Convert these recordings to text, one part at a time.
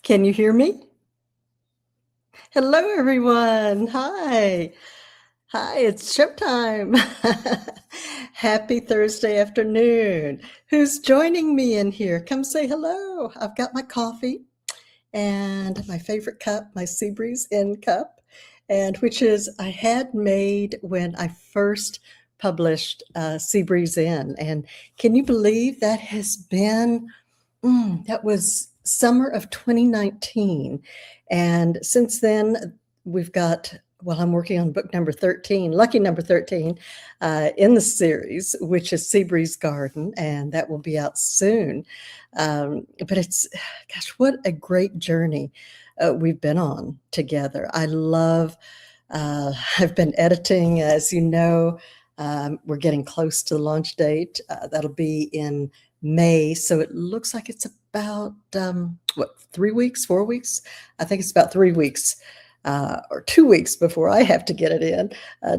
Can you hear me? Hello, everyone. Hi. Hi, it's showtime. Happy Thursday afternoon. Who's joining me in here? Come say hello. I've got my coffee and my favorite cup, my Seabreeze In cup, and which is I had made when I first published Seabreeze In. And can you believe that has been that was summer of 2019. And since then, we've got, well, I'm working on book number 13, lucky number 13, in the series, which is Seabreeze Garden, and that will be out soon. But it's, gosh, what a great journey we've been on together. I've been editing, as you know. We're getting close to the launch date. That'll be in May. So it looks like it's about, 3 weeks, 4 weeks? I think it's about 3 weeks or 2 weeks before I have to get it in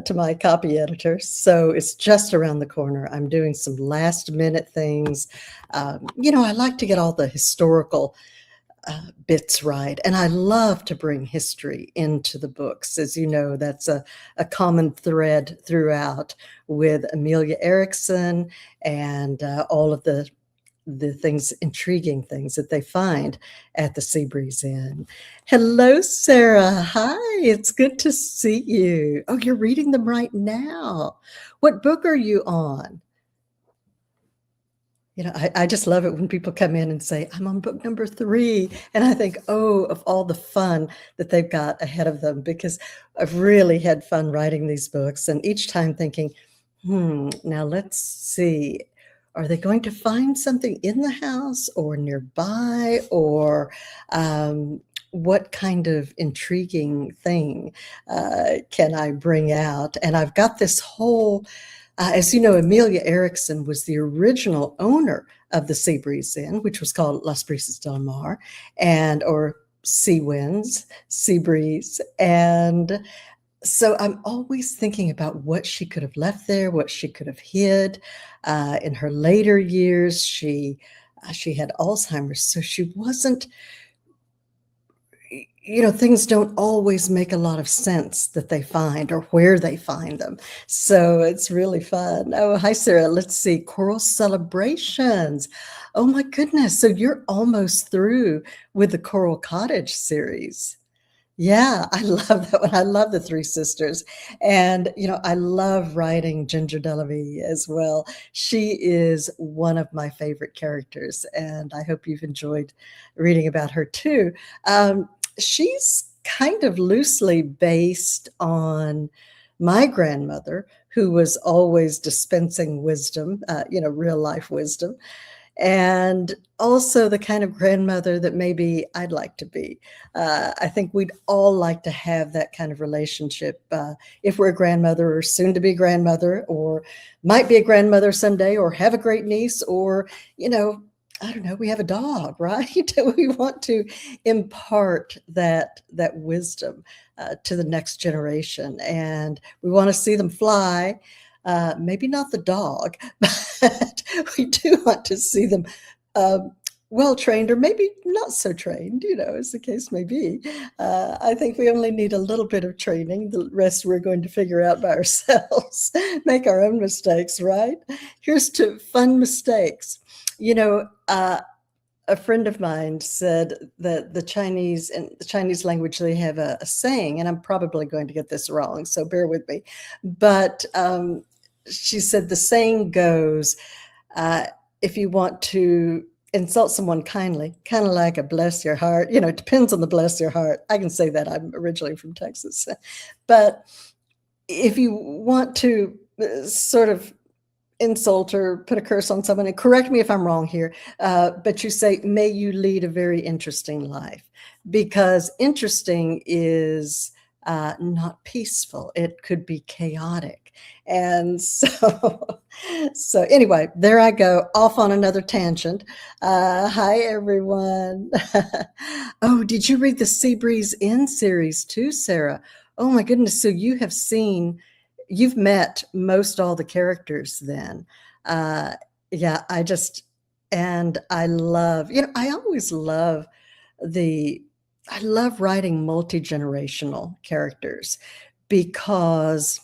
to my copy editor. So it's just around the corner. I'm doing some last minute things. I like to get all the historical bits right. And I love to bring history into the books. As you know, that's a common thread throughout with Amelia Erickson and all of the things, intriguing things that they find at the Seabreeze Inn. Hello, Sarah. Hi, it's good to see you. Oh, you're reading them right now. What book are you on? I just love it when people come in and say, I'm on book number 3. And I think, oh, of all the fun that they've got ahead of them, because I've really had fun writing these books. And each time thinking, now let's see, are they going to find something in the house or nearby, or what kind of intriguing thing can I bring out? And I've got this whole as you know, Amelia Erickson was the original owner of the Seabreeze Inn, which was called Las Brisas del Mar, or Sea Winds, Seabreeze. And so I'm always thinking about what she could have left there, what she could have hid. In her later years, she had Alzheimer's, so she wasn't, things don't always make a lot of sense that they find or where they find them. So it's really fun. Oh, hi, Sarah. Let's see. Coral Celebrations. Oh, my goodness. So you're almost through with the Coral Cottage series. Yeah, I love that one. I love the Three Sisters. And, I love writing Ginger Delavie as well. She is one of my favorite characters, and I hope you've enjoyed reading about her too. She's kind of loosely based on my grandmother, who was always dispensing wisdom, real life wisdom, and also the kind of grandmother that maybe I'd like to be. I think we'd all like to have that kind of relationship if we're a grandmother or soon to be grandmother, or might be a grandmother someday, or have a great niece, or, I don't know, we have a dog, right? We want to impart that wisdom to the next generation, and we want to see them fly. Maybe not the dog, but we do want to see them well trained, or maybe not so trained, as the case may be. I think we only need a little bit of training. The rest we're going to figure out by ourselves, make our own mistakes, right? Here's to fun mistakes. A friend of mine said that in the Chinese language, they have a saying, and I'm probably going to get this wrong, so bear with me. But she said the saying goes, if you want to insult someone kindly, kind of like a bless your heart, it depends on the bless your heart. I can say that. I'm originally from Texas. But if you want to sort of insult or put a curse on someone, and correct me if I'm wrong here, but you say, may you lead a very interesting life, because interesting is not peaceful. It could be chaotic. And so anyway, there I go, off on another tangent. Hi, everyone. Oh, did you read the Seabreeze Inn series too, Sarah? Oh my goodness. So you've met most all the characters then. Yeah, And I always the I love writing multi-generational characters because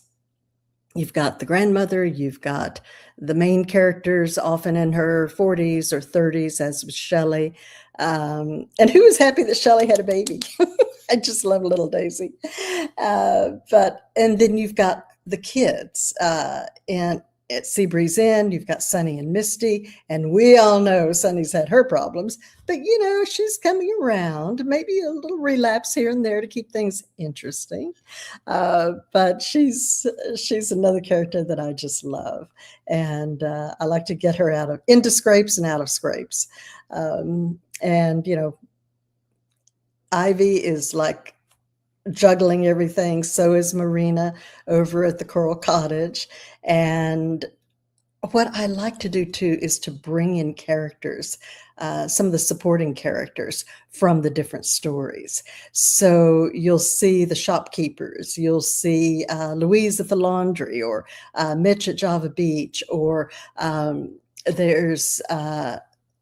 you've got the grandmother, you've got the main characters often in her 40s or 30s, as was Shelley. And who was happy that Shelley had a baby? I just love little Daisy. And then you've got the kids. And at Seabreeze Inn, you've got Sunny and Misty, and we all know Sunny's had her problems, but she's coming around. Maybe a little relapse here and there to keep things interesting. But she's another character that I just love, and I like to get her into scrapes and out of scrapes. And Ivy is like juggling everything. So is Marina over at the Coral Cottage. And what I like to do too is to bring in characters, some of the supporting characters from the different stories. So you'll see the shopkeepers, you'll see Louise at the laundry, or Mitch at Java Beach, or there's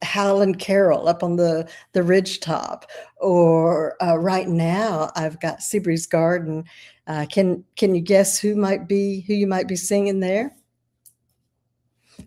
Hal and Carol up on the ridge top, or right now I've got Seabreeze Garden. Can you guess who you might be seeing there?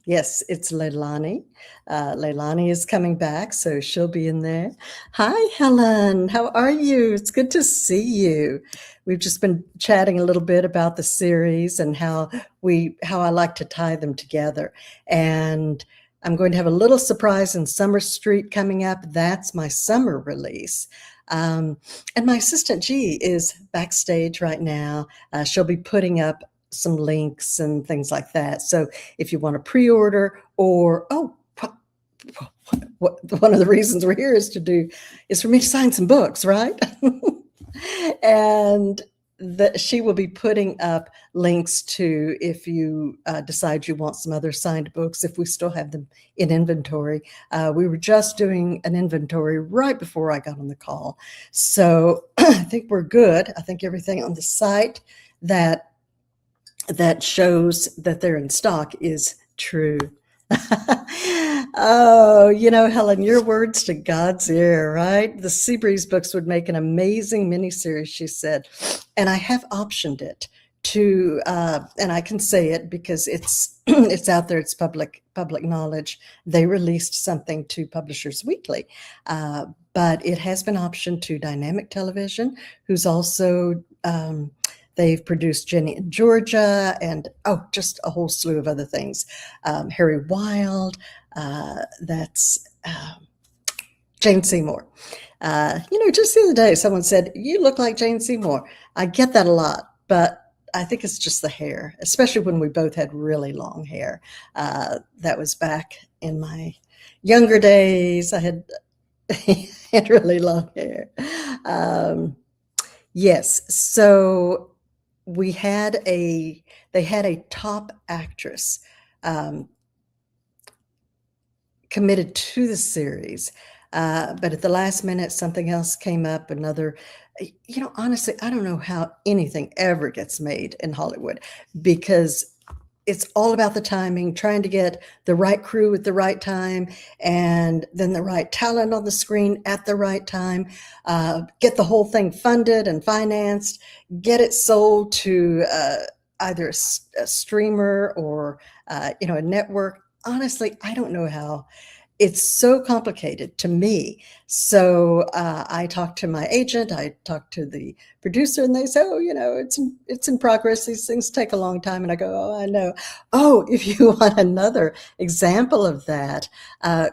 Yes, it's Leilani. Leilani is coming back, so she'll be in there. Hi, Helen. How are you? It's good to see you. We've just been chatting a little bit about the series and how I like to tie them together. And I'm going to have a little surprise in Summer Street coming up. That's my summer release. And my assistant G is backstage right now. She'll be putting up some links and things like that. So if you want to pre-order, or one of the reasons we're here is for me to sign some books, right? And she will be putting up links to, if you decide you want some other signed books, if we still have them in inventory. We were just doing an inventory right before I got on the call. So I think we're good. I think everything on the site that shows that they're in stock is true. Oh, Helen, your words to God's ear, right? The Seabreeze books would make an amazing miniseries, she said. And I have optioned it to, and I can say it because it's it's out there, it's public knowledge. They released something to Publishers Weekly, but it has been optioned to Dynamic Television, who's also they've produced Jenny in Georgia, and just a whole slew of other things. Harry Wilde, that's Jane Seymour. Just the other day, someone said, "You look like Jane Seymour." I get that a lot, but I think it's just the hair, especially when we both had really long hair. That was back in my younger days. I had had really long hair. Yes, so they had a top actress committed to the series, but at the last minute, something else came up. Honestly, I don't know how anything ever gets made in Hollywood, because it's all about the timing, trying to get the right crew at the right time, and then the right talent on the screen at the right time, get the whole thing funded and financed, get it sold to either a streamer or a network. Honestly, I don't know how. It's so complicated to me. So I talked to my agent, I talked to the producer, and they say, it's in progress. These things take a long time. And I go, oh, I know. Oh, if you want another example of that,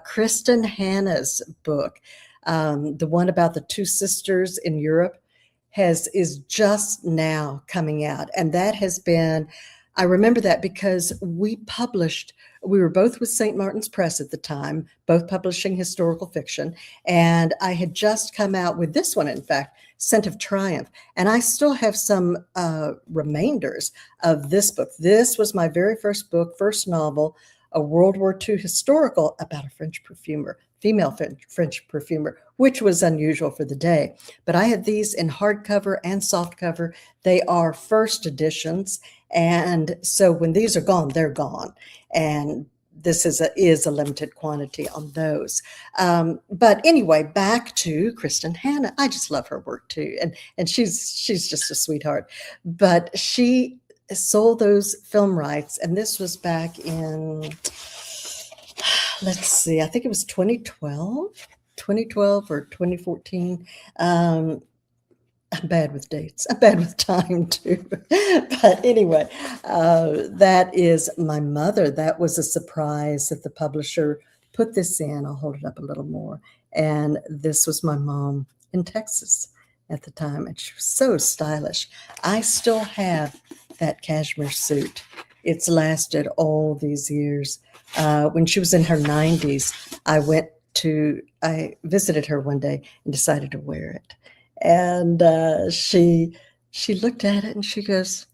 Kristen Hanna's book, the one about the two sisters in Europe, is just now coming out. And that has been, I remember that because we were both with St. Martin's Press at the time, both publishing historical fiction. And I had just come out with this one, in fact, Scent of Triumph. And I still have some remainders of this book. This was my very first book, first novel, a World War II historical about a French perfumer, female French perfumer, which was unusual for the day. But I had these in hardcover and softcover. They are first editions. And so when these are gone, they're gone. And this is a limited quantity on those. But anyway, back to Kristen Hanna. I just love her work too, and she's just a sweetheart. But she sold those film rights, and this was back in, let's see, I think it was 2012 or 2014. I'm bad with dates. I'm bad with time too. But anyway, that is my mother. That was a surprise that the publisher put this in. I'll hold it up a little more. And this was my mom in Texas at the time. And she was so stylish. I still have that cashmere suit. It's lasted all these years. When she was in her 90s, I visited her one day and decided to wear it. And she looked at it and she goes,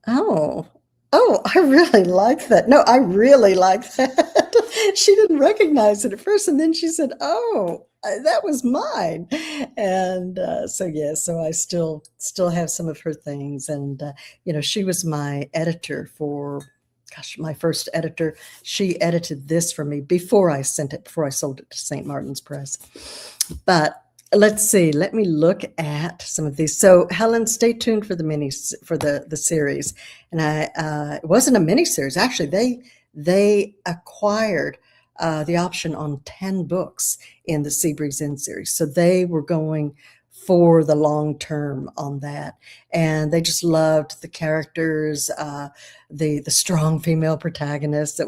"Oh, I really like that. No, I really like that." She didn't recognize it at first, and then she said, "Oh, that was mine." And so I still have some of her things. And she was my editor for, gosh, my first editor. She edited this for me before I sold it to St. Martin's Press. But let's see. Let me look at some of these. So, Helen, stay tuned for the series. And it wasn't a mini series. Actually, they acquired the option on 10 books in the Seabreeze Inn series. So they were going for the long term on that, and they just loved the characters, the strong female protagonists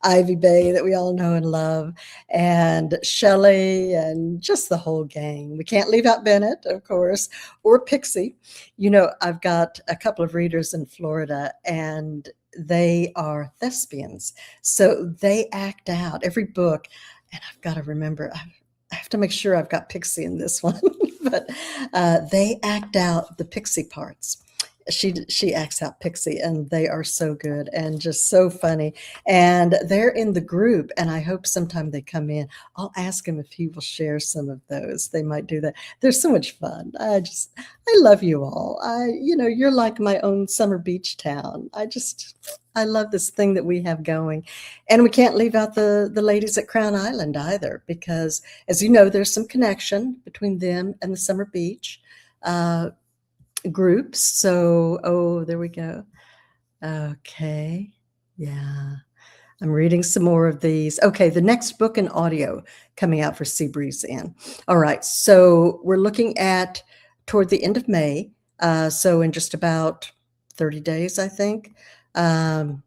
Ivy Bay, that we all know and love, and Shelley, and just the whole gang. We can't leave out Bennett, of course, or Pixie. I've got a couple of readers in Florida, and they are thespians, so they act out every book. And I've got to remember, I have to make sure I've got Pixie in this one. But they act out the Pixie parts. She acts out Pixie, and they are so good and just so funny. And they're in the group, and I hope sometime they come in. I'll ask him if he will share some of those. They might do that. They're so much fun. I love you all. You're like my own summer beach town. I love this thing that we have going. And we can't leave out the ladies at Crown Island either, because, as you know, there's some connection between them and the Summer Beach groups. So, there we go. Okay. Yeah. I'm reading some more of these. Okay, the next book in audio coming out for Seabreeze Inn. All right, so we're looking at toward the end of May, so in just about 30 days, I think. And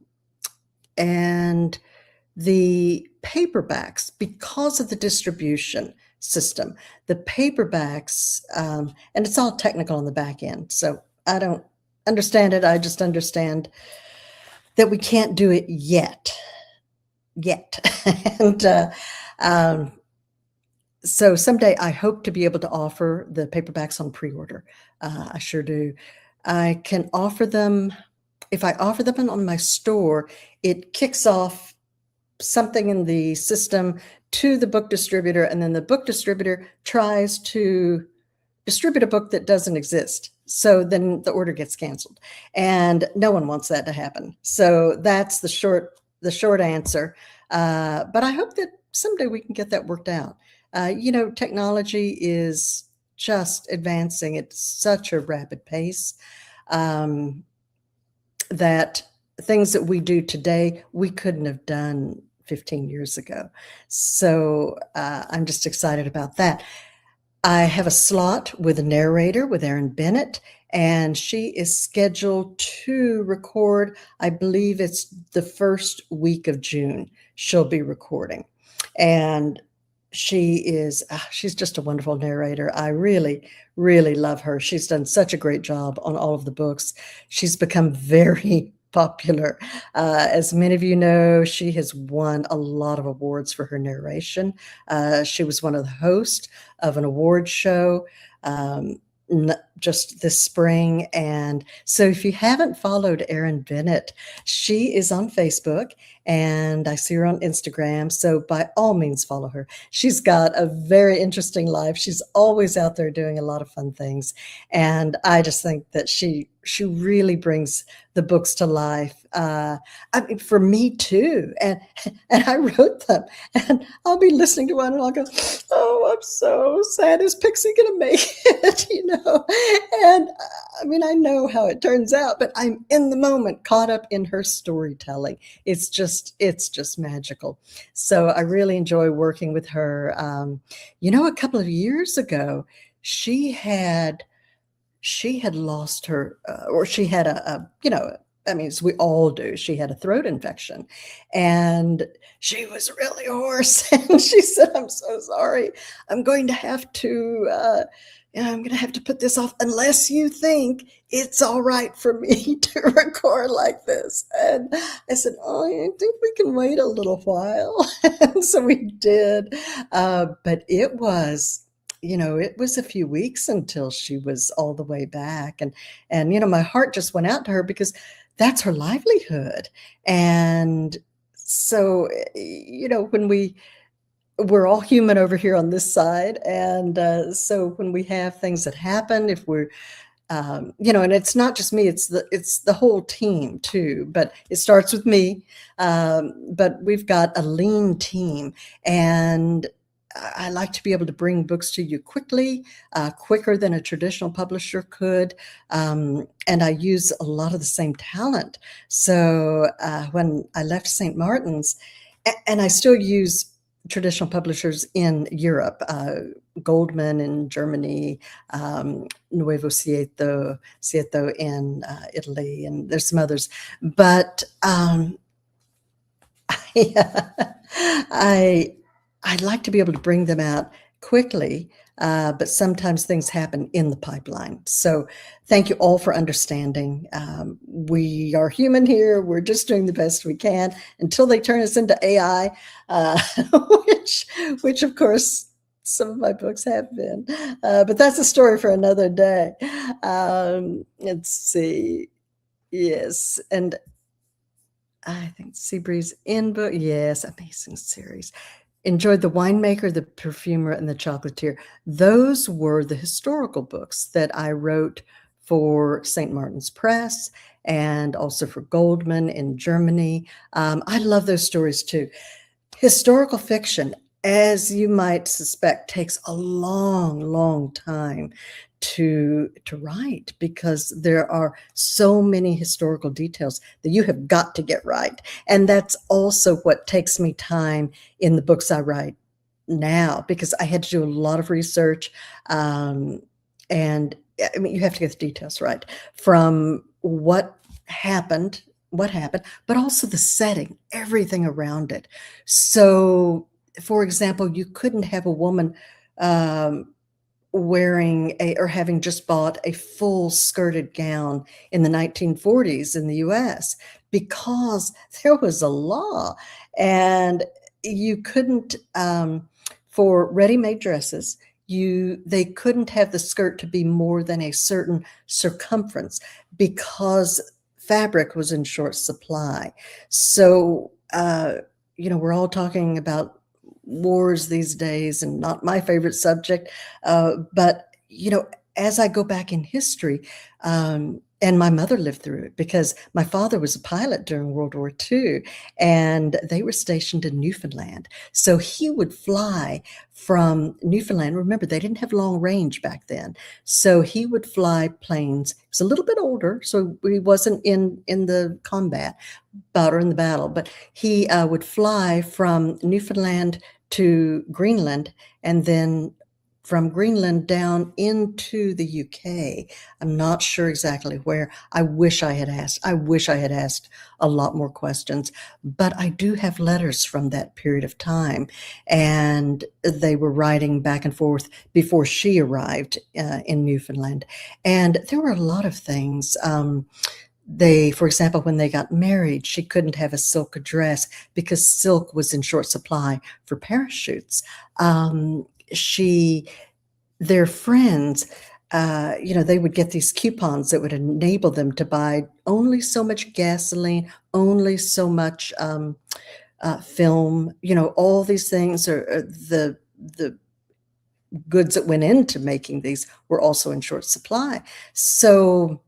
the paperbacks, because of the distribution system, the paperbacks, and it's all technical on the back end, so I don't understand it. I just understand that we can't do it yet. And so someday I hope to be able to offer the paperbacks on pre-order. I sure do. I can offer them. If I offer them on my store, it kicks off something in the system to the book distributor, and then the book distributor tries to distribute a book that doesn't exist. So then the order gets canceled, and no one wants that to happen. So that's the short answer. But I hope that someday we can get that worked out. Technology is just advancing at such a rapid pace. That things that we do today, we couldn't have done 15 years ago. So I'm just excited about that. I have a slot with a narrator with Erin Bennett, and she is scheduled to record, I believe it's the first week of June, she'll be recording. And she's just a wonderful narrator. I really, really love her. She's done such a great job on all of the books. She's become very popular. As many of you know, she has won a lot of awards for her narration. She was one of the hosts of an award show just this spring. And so if you haven't followed Erin Bennett, she is on Facebook, and I see her on Instagram. So by all means, follow her. She's got a very interesting life. She's always out there doing a lot of fun things. And I just think that she really brings the books to life. I mean, for me too. And I wrote them, and I'll be listening to one and I'll go, "Oh, I'm so sad. Is Pixie gonna make it?" And I mean, I know how it turns out, but I'm in the moment, caught up in her storytelling. It's just magical. So I really enjoy working with her. A couple of years ago, she had she had lost her, or she had I mean, as we all do, she had a throat infection, and she was really hoarse. And she said, "I'm so sorry. I'm going to have to, I'm going to have to put this off unless you think it's all right for me to record like this." And I said, "Oh, I think we can wait a little while." And so we did. But it was a few weeks until she was all the way back. And my heart just went out to her because that's her livelihood. And so, when we're all human over here on this side. And so when we have things that happen, if we're, and it's not just me, it's the whole team too, but it starts with me. But we've got a lean team, and I like to be able to bring books to you quickly, quicker than a traditional publisher could. And I use a lot of the same talent. So when I left St. Martin's, and I still use traditional publishers in Europe, Goldman in Germany, Nuevo Cieto in Italy, and there's some others. But I I'd like to be able to bring them out quickly, but sometimes things happen in the pipeline. So thank you all for understanding. We are human here. We're just doing the best we can until they turn us into AI, which of course some of my books have been. But that's a story for another day. Let's see. Yes, and I think Seabreeze in book. Yes, amazing series. Enjoyed The Winemaker, The Perfumer, and The Chocolatier. Those were the historical books that I wrote for St. Martin's Press and also for Goldman in Germany. I love those stories too. Historical fiction, as you might suspect, takes a long, long time to write because there are so many historical details that you have got to get right. And that's also what takes me time in the books I write now, because I had to do a lot of research. And I mean, you have to get the details right, from what happened, but also the setting, everything around it. So, for example, you couldn't have a woman wearing or having just bought a full skirted gown in the 1940s in the US, because there was a law. And you couldn't, for ready-made dresses, they couldn't have the skirt to be more than a certain circumference because fabric was in short supply. So, we're all talking about wars these days, and not my favorite subject. But, as I go back in history, and my mother lived through it because my father was a pilot during World War II, and they were stationed in Newfoundland. So he would fly from Newfoundland. Remember, they didn't have long range back then. So he would fly planes. He was a little bit older, so he wasn't in the combat, or in the battle, but he would fly from Newfoundland to Greenland, and then from Greenland down into the UK. I'm not sure exactly where. I wish I had asked a lot more questions, but I do have letters from that period of time, and they were writing back and forth before she arrived in Newfoundland. And there were a lot of things. For example, when they got married, she couldn't have a silk dress because silk was in short supply for parachutes. Their friends, they would get these coupons that would enable them to buy only so much gasoline, only so much film, all these things are the goods that went into making these were also in short supply. So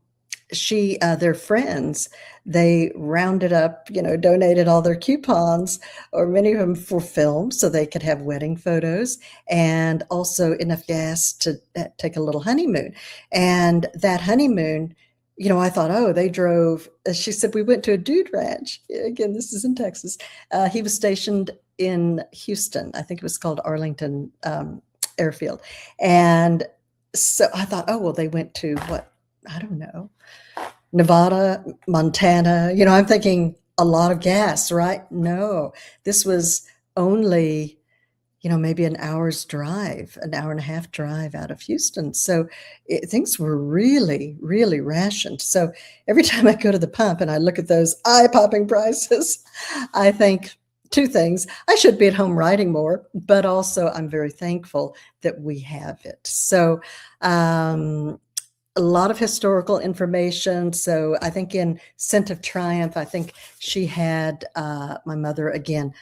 their friends, they rounded up, donated all their coupons, or many of them, for film, so they could have wedding photos and also enough gas to take a little honeymoon. And that honeymoon, I thought, oh, they drove. She said, we went to a dude ranch. Again, this is in Texas. He was stationed in Houston. I think it was called Arlington Airfield. And so I thought, oh, well, they went to what? I don't know, Nevada, Montana. I'm thinking a lot of gas, right? No, this was only, maybe an hour's drive, an hour and a half drive out of Houston. So things were really, really rationed. So every time I go to the pump and I look at those eye-popping prices, I think two things. I should be at home writing more, but also I'm very thankful that we have it. So, a lot of historical information. So I think in Scent of Triumph, I think she had, my mother, again,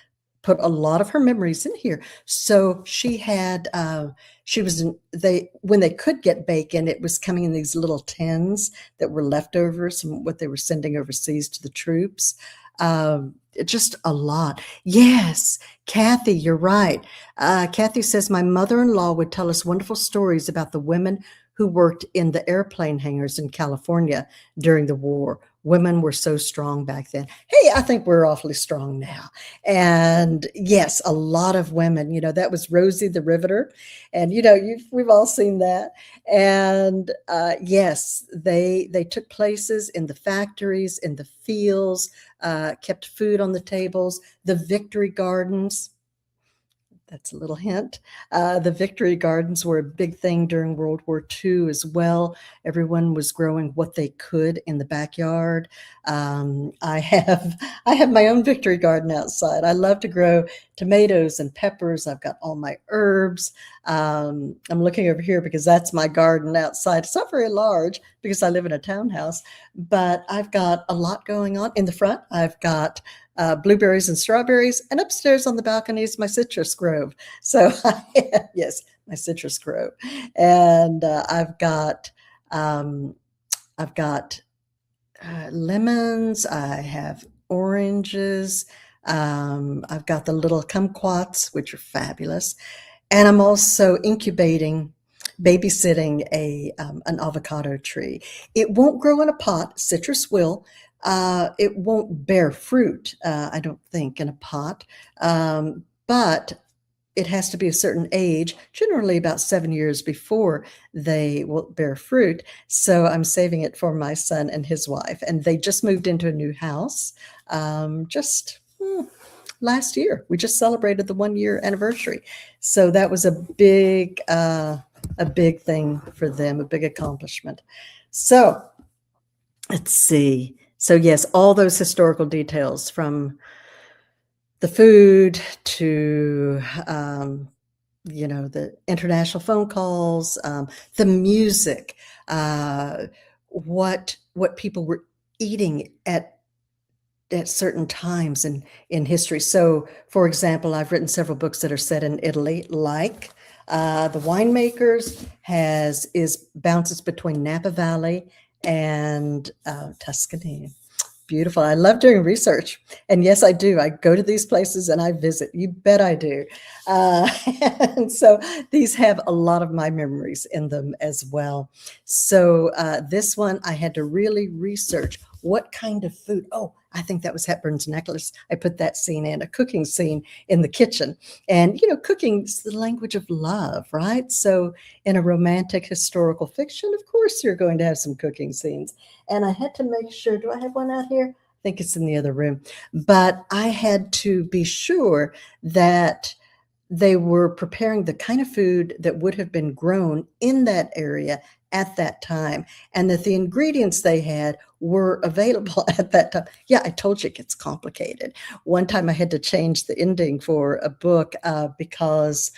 put a lot of her memories in here. So she had, when they could get bacon, it was coming in these little tins that were leftovers from what they were sending overseas to the troops. Just a lot. Yes, Kathy, you're right. Kathy says, my mother-in-law would tell us wonderful stories about the women who worked in the airplane hangars in California during the war. Women were so strong back then. Hey, I think we're awfully strong now. And yes, a lot of women, that was Rosie the Riveter. And, we've all seen that. And yes, they took places in the factories, in the fields, kept food on the tables, the Victory Gardens. That's a little hint. The Victory Gardens were a big thing during World War II as well. Everyone was growing what they could in the backyard. I have my own Victory Garden outside. I love to grow tomatoes and peppers. I've got all my herbs. I'm looking over here because that's my garden outside. It's not very large because I live in a townhouse, but I've got a lot going on. In the front, I've got blueberries and strawberries, and upstairs on the balcony is my citrus grove. So yes, my citrus grove, and I've got lemons. I have oranges. I've got the little kumquats, which are fabulous, and I'm also babysitting an avocado tree. It won't grow in a pot. Citrus will. It won't bear fruit, I don't think, in a pot, but it has to be a certain age, generally about 7 years before they will bear fruit. So I'm saving it for my son and his wife, and they just moved into a new house last year. We just celebrated the 1-year anniversary, so that was a big thing for them, a big accomplishment. So let's see. So yes, all those historical details, from the food to, the international phone calls, the music, what people were eating at certain times in history. So, for example, I've written several books that are set in Italy, like The Winemakers bounces between Napa Valley and Tuscany. Beautiful. I love doing research. And yes, I do. I go to these places and I visit. You bet I do. And so these have a lot of my memories in them as well. So this one, I had to really research what kind of food. Oh, I think that was Hepburn's Necklace. I put that scene in, a cooking scene in the kitchen. And, cooking is the language of love, right? So in a romantic historical fiction, of course, you're going to have some cooking scenes. And I had to make sure, do I have one out here? I think it's in the other room. But I had to be sure that they were preparing the kind of food that would have been grown in that area at that time, and that the ingredients they had were available at that time. Yeah, I told you it gets complicated. One time I had to change the ending for a book because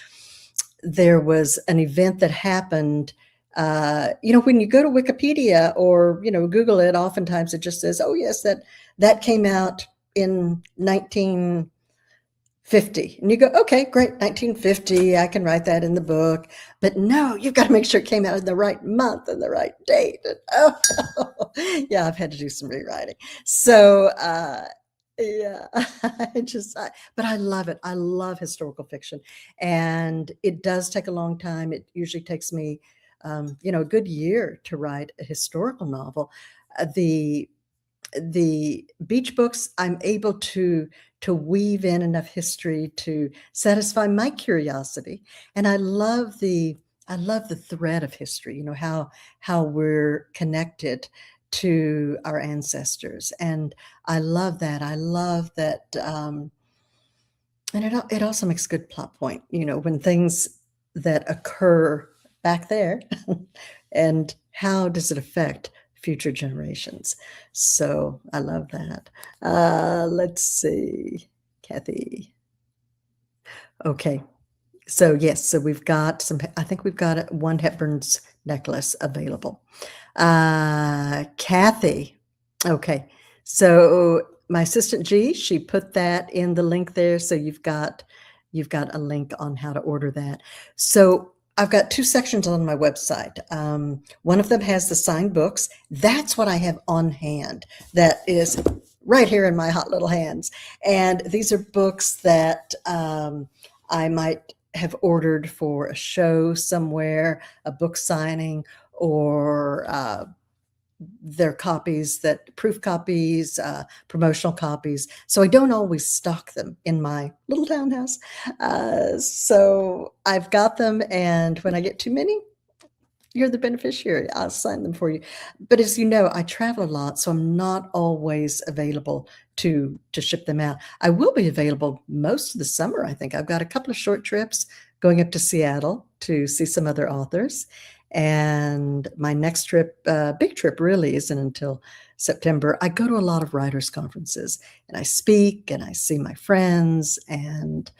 there was an event that happened When you go to Wikipedia or, Google it, oftentimes it just says, oh, yes, that came out in 1950. And you go, okay, great, 1950, I can write that in the book. But no, you've got to make sure it came out in the right month and the right date. And, yeah, I've had to do some rewriting. So, yeah, but I love it. I love historical fiction. And it does take a long time. It usually takes me, a good year to write a historical novel. The beach books, I'm able to weave in enough history to satisfy my curiosity, and I love the thread of history. How we're connected to our ancestors, and I love that. I love that, and it also makes a good plot point. When things that occur back there, and how does it affect future generations? So I love that. Let's see, Kathy. Okay. So yes, so we've got I think we've got one Hepburn's necklace available. Kathy. Okay. So my assistant G, she put that in the link there. So you've got a link on how to order that. So I've got two sections on my website. One of them has the signed books. That's what I have on hand. That is right here in my hot little hands. And these are books that I might have ordered for a show somewhere, a book signing, or their copies, that proof copies, promotional copies. So I don't always stock them in my little townhouse. So I've got them, and when I get too many, you're the beneficiary. I'll sign them for you. But as you know, I travel a lot, so I'm not always available to ship them out. I will be available most of the summer, I think. I've got a couple of short trips going up to Seattle to see some other authors. And my next trip, big trip really, isn't until September. I go to a lot of writers' conferences, and I speak and I see my friends, and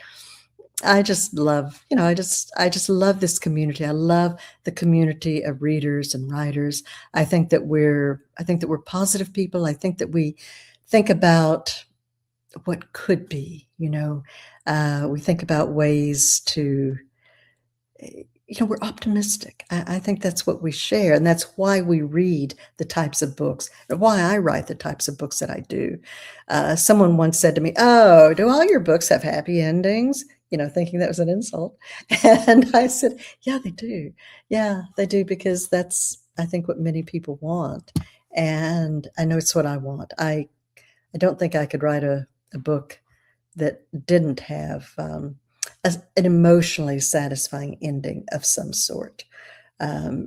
I just love, I just love this community. I love the community of readers and writers. I think that we're positive people. I think that we think about what could be. We think about ways to, we're optimistic. I think that's what we share, and that's why we read the types of books, and why I write the types of books that I do. Someone once said to me, "Oh, do all your books have happy endings?" Thinking that was an insult. And I said, "Yeah, they do. Yeah, they do, because that's, I think, what many people want, and I know it's what I want. I don't think I could write a book that didn't have an emotionally satisfying ending of some sort.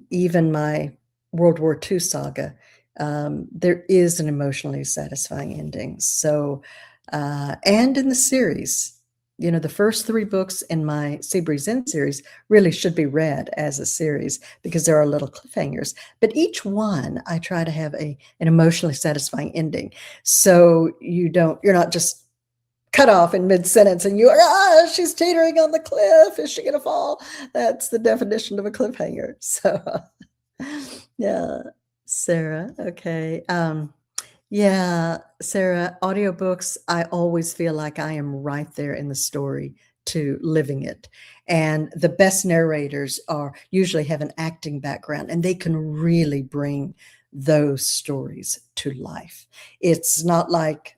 Even my World War II saga, there is an emotionally satisfying ending. So, and in the series, the first three books in my Seabreeze Inn series really should be read as a series, because there are little cliffhangers. But each one, I try to have an emotionally satisfying ending. So you're not just cut off in mid-sentence and she's teetering on the cliff. Is she going to fall? That's the definition of a cliffhanger. So, yeah, Sarah. Okay. Yeah, Sarah, audiobooks, I always feel like I am right there in the story to living it. And the best narrators usually have an acting background, and they can really bring those stories to life. It's not like,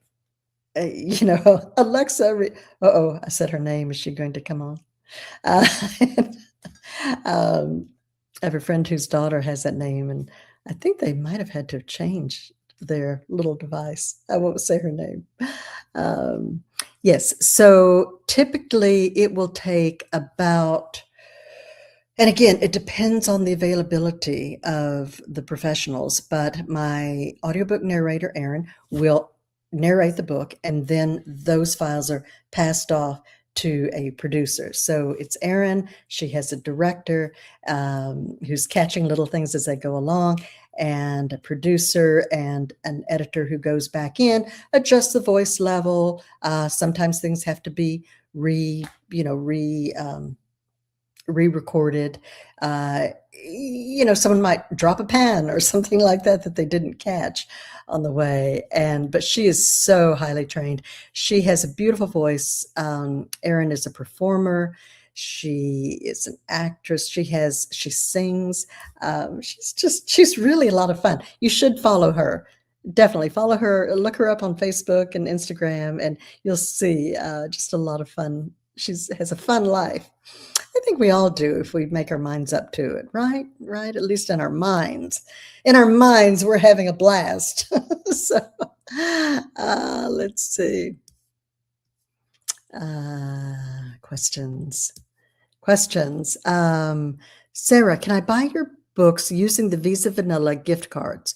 Alexa, I said her name. Is she going to come on? Uh, um, I have a friend whose daughter has that name, and I think they might have had to change their little device. I won't say her name. Yes, so typically it will take about, and again, it depends on the availability of the professionals, but my audiobook narrator, Erin, will narrate the book, and then those files are passed off to a producer. So it's Erin. She has a director who's catching little things as they go along, and a producer and an editor who goes back in, adjusts the voice level. Sometimes things have to be re-recorded. Someone might drop a pen or something like that that they didn't catch on the way. But she is so highly trained. She has a beautiful voice. Erin is a performer. She is an actress. She sings. She's really a lot of fun. You should follow her. Definitely follow her. Look her up on Facebook and Instagram, and you'll see just a lot of fun. She has a fun life. I think we all do if we make our minds up to it, right? Right? At least in our minds. In our minds, we're having a blast. So let's see. Questions. Sarah, can I buy your books using the Visa Vanilla gift cards?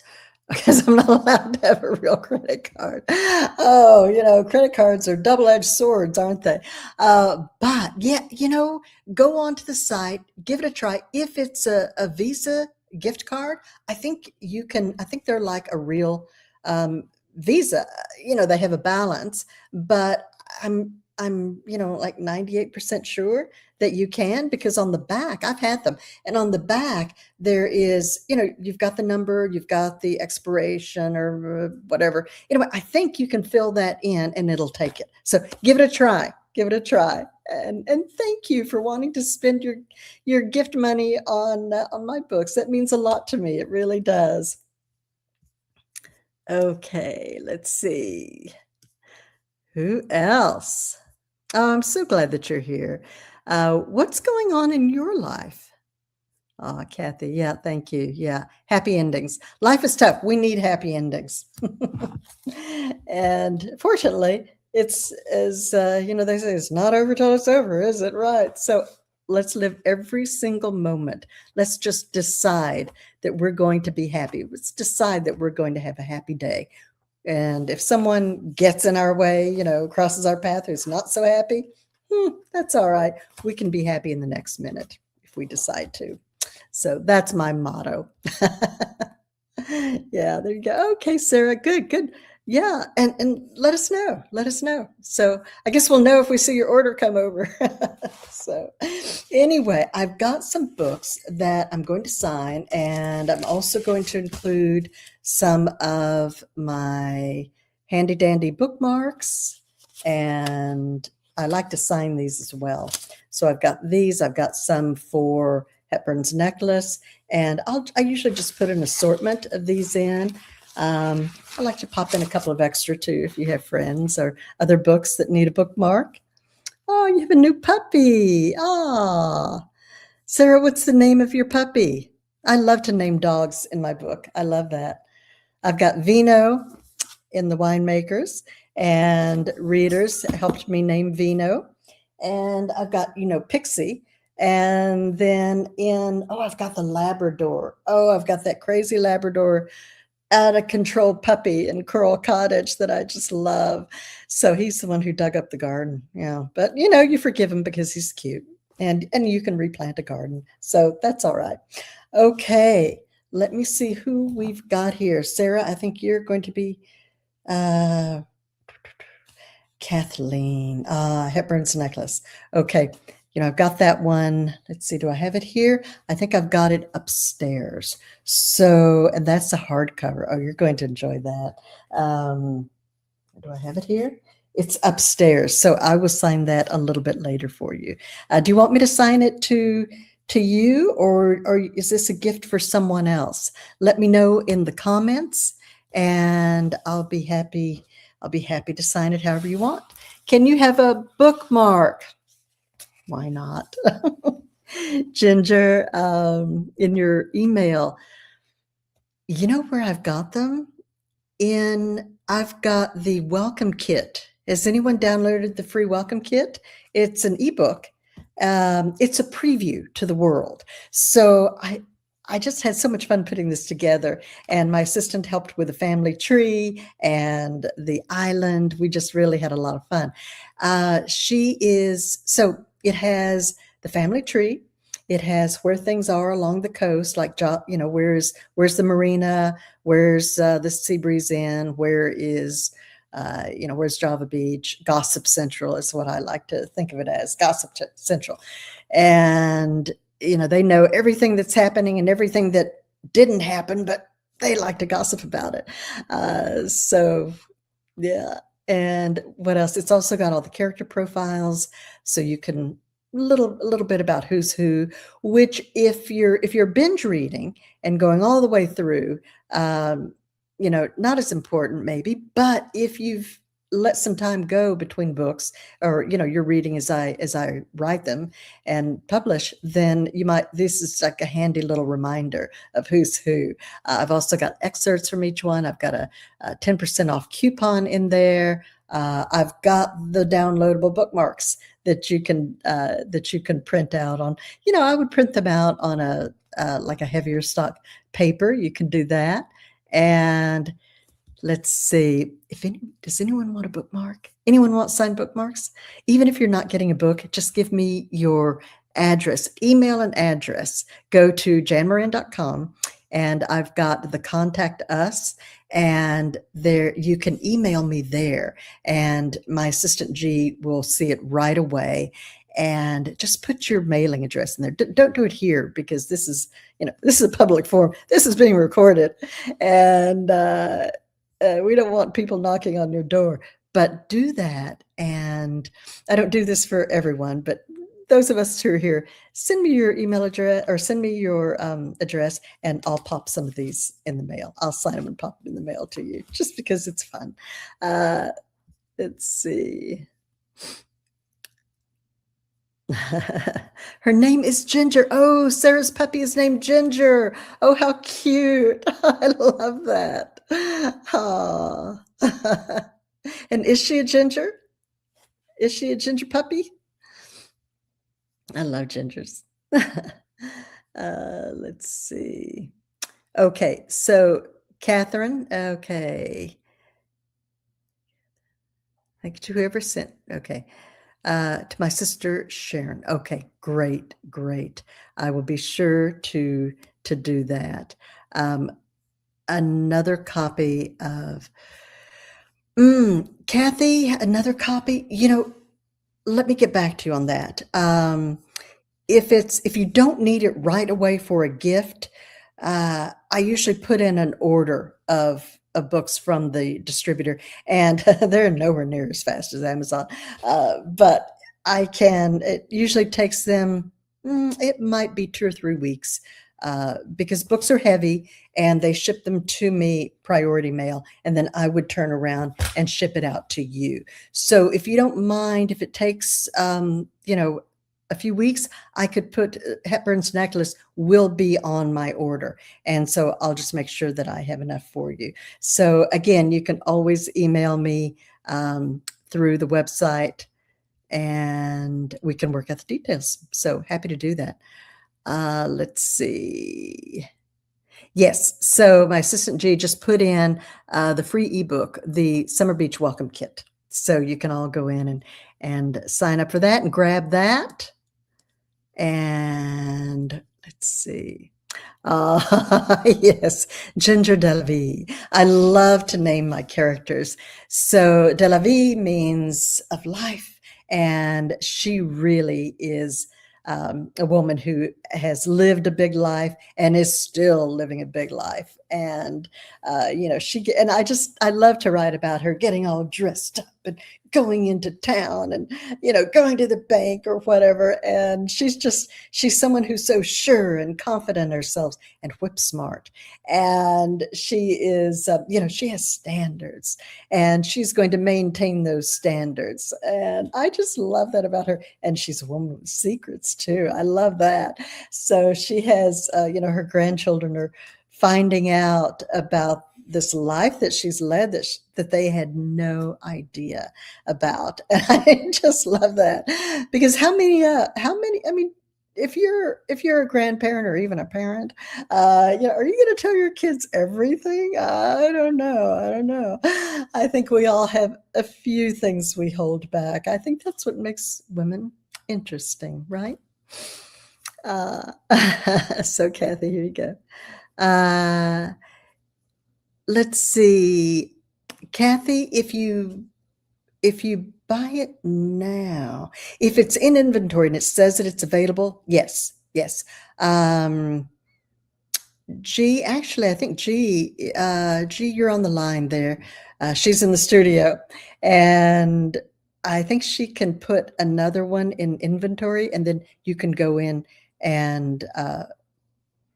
Because I'm not allowed to have a real credit card. Oh, credit cards are double-edged swords, aren't they? But yeah, go onto the site, give it a try. If it's a Visa gift card, I think they're like a real Visa. They have a balance, but I'm like 98% sure that you can, because on the back, I've had them, and on the back there is, you've got the number, you've got the expiration or whatever. I think you can fill that in and it'll take it. So give it a try. And thank you for wanting to spend your gift money on my books. That means a lot to me. It really does. Okay, let's see. Who else? Oh, I'm so glad that you're here. What's going on in your life? Oh, Kathy. Yeah, thank you. Yeah, happy endings. Life is tough. We need happy endings. And fortunately, it's as they say, it's not over till it's over, is it? Right. So let's live every single moment. Let's just decide that we're going to be happy. Let's decide that we're going to have a happy day. And if someone gets in our way, crosses our path who's not so happy, that's all right. We can be happy in the next minute if we decide to. So that's my motto. Yeah, there you go. Okay, Sarah, good. Yeah, and let us know. So I guess we'll know if we see your order come over. So anyway, I've got some books that I'm going to sign, and I'm also going to include some of my handy dandy bookmarks, and I like to sign these as well. So I've got these. I've got some for Hepburn's necklace, and I usually just put an assortment of these in. I like to pop in a couple of extra too if you have friends or other books that need a bookmark. Oh, you have a new puppy. Ah, Sarah, what's the name of your puppy? I love to name dogs in my book. I love that. I've got Vino in the winemakers, and readers helped me name Vino. And I've got, Pixie. And then I've got the Labrador. Oh, I've got that crazy Labrador, out of control puppy in Coral Cottage that I just love. So he's the one who dug up the garden. Yeah. But you forgive him because he's cute, and you can replant a garden. So that's all right. Okay. Let me see who we've got here. Sarah, I think you're going to be Kathleen, Hepburn's necklace. Okay. I've got that one. Let's see. Do I have it here? I think I've got it upstairs. So, and that's the hardcover. Oh, you're going to enjoy that. Do I have it here? It's upstairs. So I will sign that a little bit later for you. Do you want me to sign it to you, or is this a gift for someone else? Let me know in the comments, and I'll be happy to sign it however you want. Can you have a bookmark? Why not? Ginger, in your email, you know where I've got them? I've got the welcome kit. Has anyone downloaded the free welcome kit? It's an ebook. It's a preview to the world. So I just had so much fun putting this together, and my assistant helped with the family tree and the island. We just really had a lot of fun. So it has the family tree. It has where things are along the coast, like, where's the marina, where's the Sea Breeze Inn, where is Where's Java Beach? Gossip Central is what I like to think of it as, Central. And, they know everything that's happening and everything that didn't happen, but they like to gossip about it. So yeah. And what else? It's also got all the character profiles, so you can a little bit about who's who, which if you're binge reading and going all the way through, um, not as important maybe, but if you've let some time go between books, or you're reading as I write them and publish, then this is like a handy little reminder of who's who. I've also got excerpts from each one. I've got a 10% off coupon in there. I've got the downloadable bookmarks that you can print out on. I would print them out on like a heavier stock paper. You can do that. And let's see, does anyone want a bookmark? Anyone want signed bookmarks? Even if you're not getting a book, just give me your address, email and address. Go to janmoran.com, and I've got the contact us, and there you can email me there, and my assistant G will see it right away. And just put your mailing address in there. Don't do it here, because this is a public forum. This is being recorded, and we don't want people knocking on your door. But do that. And I don't do this for everyone, but those of us who are here, send me your email address, or send me your address, and I'll pop some of these in the mail. I'll sign them and pop them in the mail to you, just because it's fun. Let's see. Her name is Ginger. Oh, Sarah's puppy is named Ginger. Oh, how cute. I love that. Aw. And is she a ginger? Is she a ginger puppy? I love gingers. Let's see. Okay, so Catherine, okay. Thank you to whoever sent. Okay. To my sister Sharon. Okay, great. I will be sure to do that. Another copy of Kathy, another copy. Let me get back to you on that. If you don't need it right away for a gift, I usually put in an order of books from the distributor, and they're nowhere near as fast as Amazon. But it usually takes them, it might be 2 or 3 weeks, because books are heavy, and they ship them to me priority mail, and then I would turn around and ship it out to you. So if you don't mind, if it takes, a few weeks, I could put Hepburn's Necklace will be on my order. And so I'll just make sure that I have enough for you. So again, you can always email me through the website, and we can work out the details. So happy to do that. Let's see. Yes. So my assistant G just put in the free ebook, the Summer Beach Welcome Kit. So you can all go in and sign up for that and grab that. And let's see. Yes, Ginger Delavie. I love to name my characters. So Delavie means of life, and she really is a woman who has lived a big life and is still living a big life. And I love to write about her getting all dressed up and going into town, and going to the bank or whatever. And she's someone who's so sure and confident in herself and whip smart. And she is, she has standards, and she's going to maintain those standards. And I just love that about her. And she's a woman with secrets too. I love that. So she has, her grandchildren are finding out about this life that she's led that they had no idea about. And I just love that, because how many, I mean, if you're a grandparent or even a parent, are you going to tell your kids everything? I don't know. I think we all have a few things we hold back. I think that's what makes women interesting, right? So Kathy, here you go. Let's see. Kathy, if you buy it now, if it's in inventory and it says that it's available, yes, yes. G, actually, I think G, you're on the line there. She's in the studio, and I think she can put another one in inventory, and then you can go in and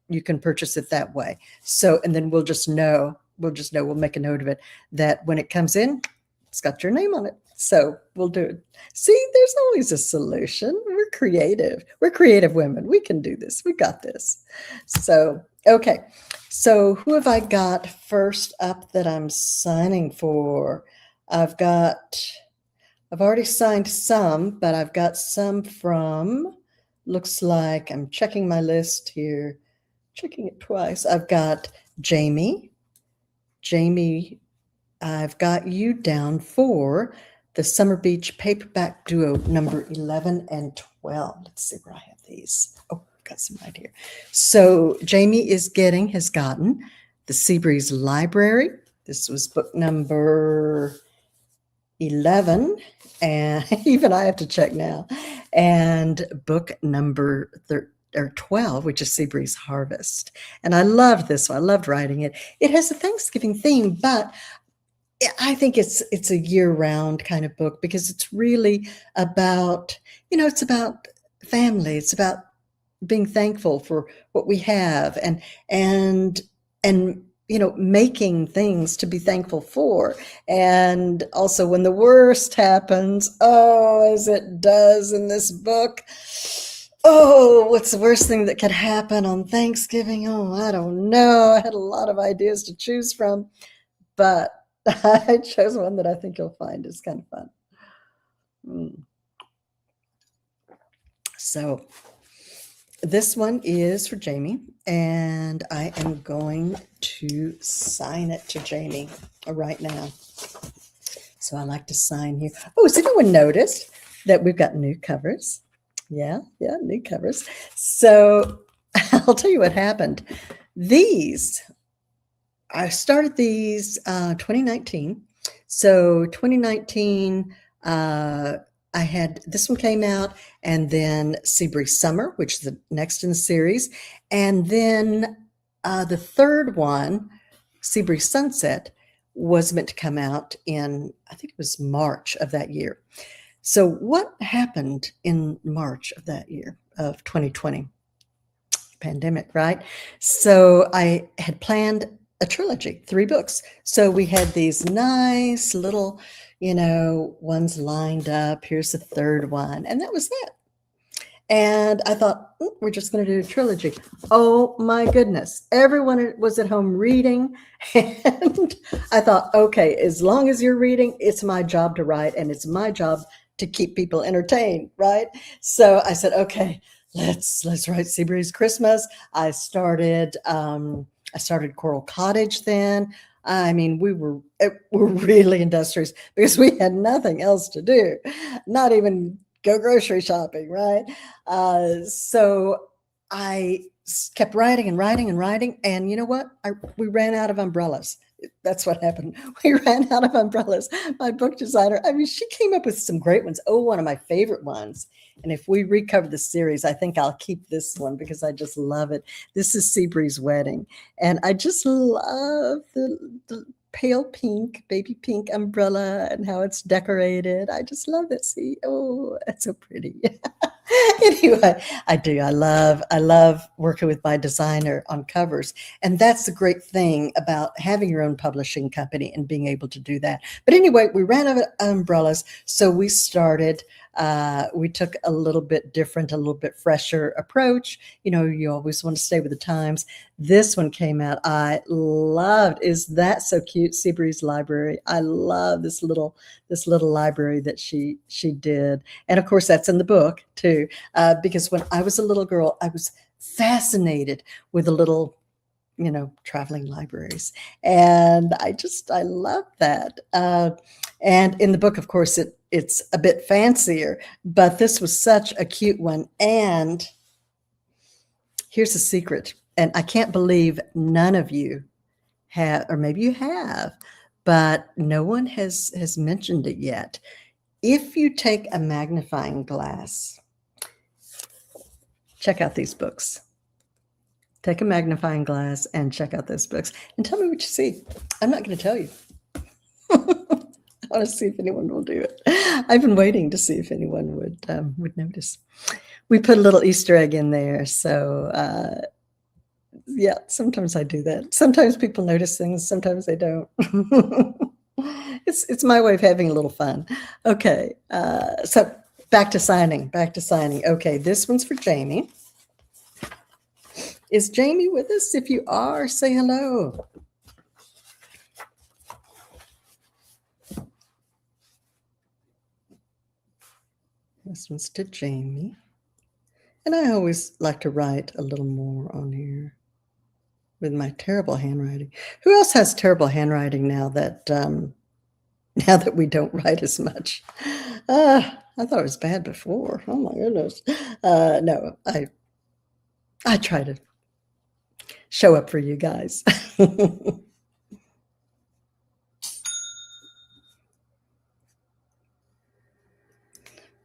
you can purchase it that way. So, and then we'll just know, we'll make a note of it that when it comes in, it's got your name on it. So we'll do it. See, there's always a solution. We're creative. We're creative women. We can do this. We got this. So, okay. So who have I got first up that I'm signing for? I've already signed some, but I've got some from, looks like I'm checking my list here, checking it twice. I've got Jamie. Jamie, I've got you down for the Summer Beach Paperback Duo number 11 and 12. Let's see where I have these. Oh, got some right here. So Jamie has gotten the Seabreeze Library. This was book number 11, and even I have to check now, and book number 12, which is Seabreeze Harvest. And I loved this one. I loved writing it. It has a Thanksgiving theme, but I think it's a year-round kind of book because it's really about, it's about family. It's about being thankful for what we have and making things to be thankful for. And also when the worst happens, as it does in this book, what's the worst thing that could happen on Thanksgiving? I don't know. I had a lot of ideas to choose from, but I chose one that I think you'll find is kind of fun. So this one is for Jamie, and I am going to sign it to Jamie right now. So I like to sign here. Has anyone noticed that we've got new covers? Yeah, new covers. So I'll tell you what happened. I started these 2019. So 2019, I had this one came out, and then Seabreeze Summer, which is the next in the series, and then the third one, Seabreeze Sunset, was meant to come out in, I think it was March of that year. So what happened in March of that year of 2020? Pandemic, right? So I had planned a trilogy, 3 books. So we had these nice little, ones lined up. Here's the third one. And that was that. And I thought, we're just going to do a trilogy. Oh my goodness. Everyone was at home reading. And I thought, okay, as long as you're reading, it's my job to write, and it's my job to keep people entertained, right? So I said, okay, let's write Seabreeze Christmas. I started Coral Cottage then. I mean, we're really industrious because we had nothing else to do, not even go grocery shopping, right? So I kept writing and writing and writing, and you know what? We ran out of umbrellas. That's what happened. We ran out of umbrellas. My book designer, she came up with some great ones. One of my favorite ones. And if we recover the series, I think I'll keep this one because I just love it. This is Seabreeze Wedding. And I just love the pale pink, baby pink umbrella and how it's decorated. I just love it. See, that's so pretty. Anyway, I do. I love working with my designer on covers. And that's the great thing about having your own publishing company and being able to do that. But anyway, we ran out of umbrellas. So we started, we took a little bit different, a little bit fresher approach. You always want to stay with the times. This one came out. I loved. Is that so cute? Seabreeze Library. I love this little library that she did. And of course, that's in the book too. Because when I was a little girl, I was fascinated with the little, traveling libraries. And I love that. And in the book, of course, it's a bit fancier, but this was such a cute one. And here's a secret. And I can't believe none of you have, or maybe you have, but no one has mentioned it yet. If you take a magnifying glass, check out these books. Take a magnifying glass and check out those books and tell me what you see. I'm not going to tell you. I want to see if anyone will do it. I've been waiting to see if anyone would notice. We put a little Easter egg in there, so yeah, sometimes I do that. Sometimes people notice things, sometimes they don't. It's my way of having a little fun. Okay, so back to signing. Okay, this one's for Jamie. Is Jamie with us? If you are, say hello. This one's to Jamie. And I always like to write a little more on here with my terrible handwriting. Who else has terrible handwriting now that we don't write as much? I thought it was bad before. Oh my goodness. No, I try to show up for you guys.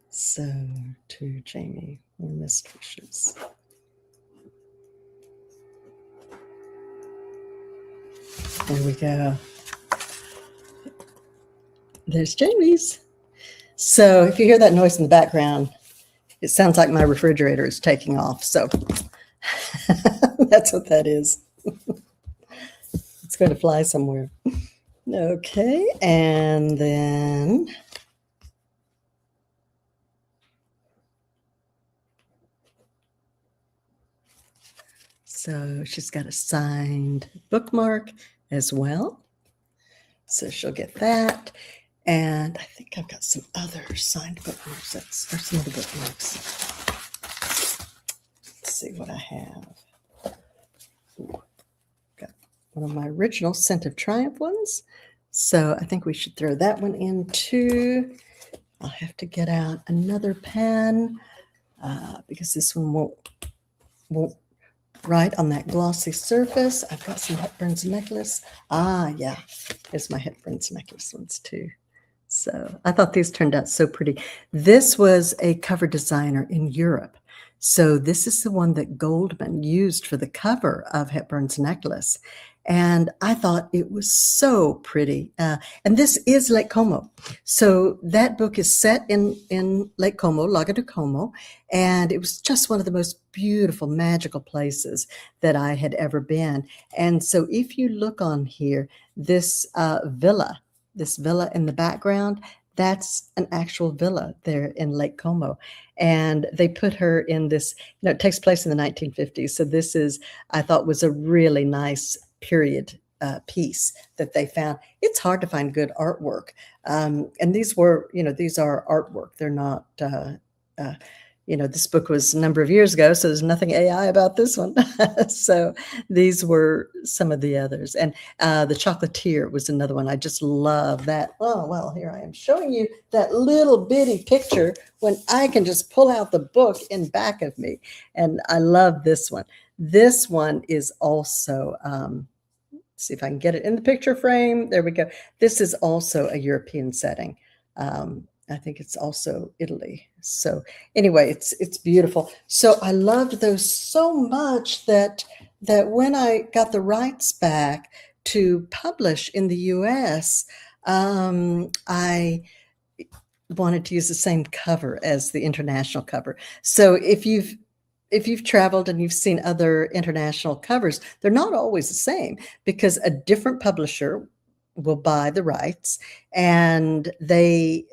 So, to Jamie, warmest wishes. There we go. There's Jamie's. So if you hear that noise in the background, it sounds like my refrigerator is taking off. So that's what that is. It's going to fly somewhere. Okay, and then so she's got a signed bookmark as well. So she'll get that. And I think I've got some other signed bookmarks. Or some other bookmarks. Let's see what I have. Ooh, got one of my original Scent of Triumph ones. So I think we should throw that one in too. I'll have to get out another pen because this one won't write on that glossy surface. I've got some Hepburn's necklace. Yeah, there's my Hepburn's necklace ones too. So I thought these turned out so pretty. This was a cover designer in Europe. So this is the one that Goldman used for the cover of Hepburn's necklace. And I thought it was so pretty. And this is Lake Como. So that book is set in Lake Como, Lago de Como. And it was just one of the most beautiful, magical places that I had ever been. And so if you look on here, this villa in the background, that's an actual villa there in Lake Como. And they put her in this, it takes place in the 1950s. So this is, I thought, was a really nice period piece that they found. It's hard to find good artwork. And these were, these are artwork. They're not, this book was a number of years ago, so there's nothing AI about this one. So these were some of the others. And The Chocolatier was another one. I just love that. Oh, well, here I am showing you that little bitty picture when I can just pull out the book in back of me. And I love this one. This one is also, see if I can get it in the picture frame. There we go. This is also a European setting. I think it's also Italy. So anyway, it's beautiful. So I loved those so much that when I got the rights back to publish in the US, I wanted to use the same cover as the international cover. So if you've traveled and you've seen other international covers, they're not always the same because a different publisher will buy the rights and the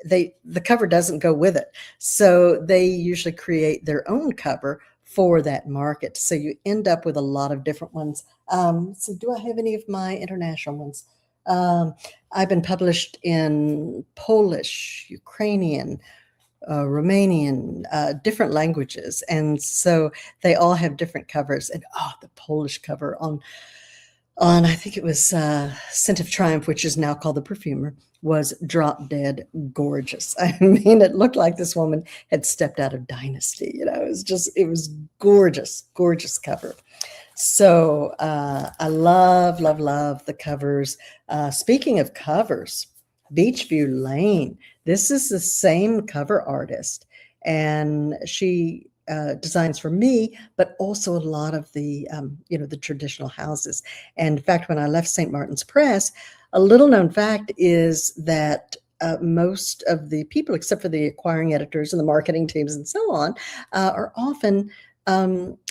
cover doesn't go with it. So they usually create their own cover for that market. So you end up with a lot of different ones. So do I have any of my international ones? I've been published in Polish, Ukrainian, Romanian, different languages. And so they all have different covers. And the Polish cover on I think it was Scent of Triumph, which is now called The Perfumer, was drop dead gorgeous. I mean, it looked like this woman had stepped out of Dynasty. It was gorgeous, gorgeous cover. So I love, love, love the covers. Speaking of covers, Beachview Lane. This is the same cover artist, and she designs for me, but also a lot of the the traditional houses. And in fact, when I left St. Martin's Press, a little known fact is that most of the people, except for the acquiring editors and the marketing teams and so on, are often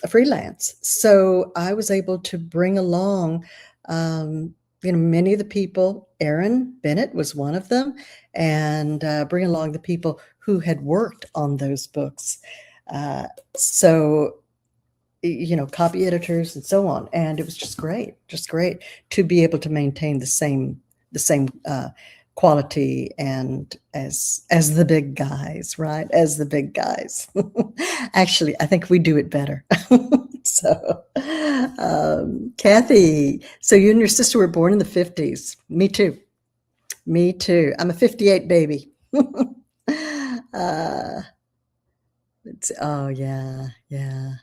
freelance. So I was able to bring along, many of the people. Aaron Bennett was one of them, and bring along the people who had worked on those books. Uh, so copy editors and so on, and it was just great to be able to maintain the same quality and as the big guys, right? As the big guys. Actually, I think we do it better. So, Kathy, so you and your sister were born in the 50s. Me too. Me too. I'm a 58 baby. uh, oh, yeah, yeah.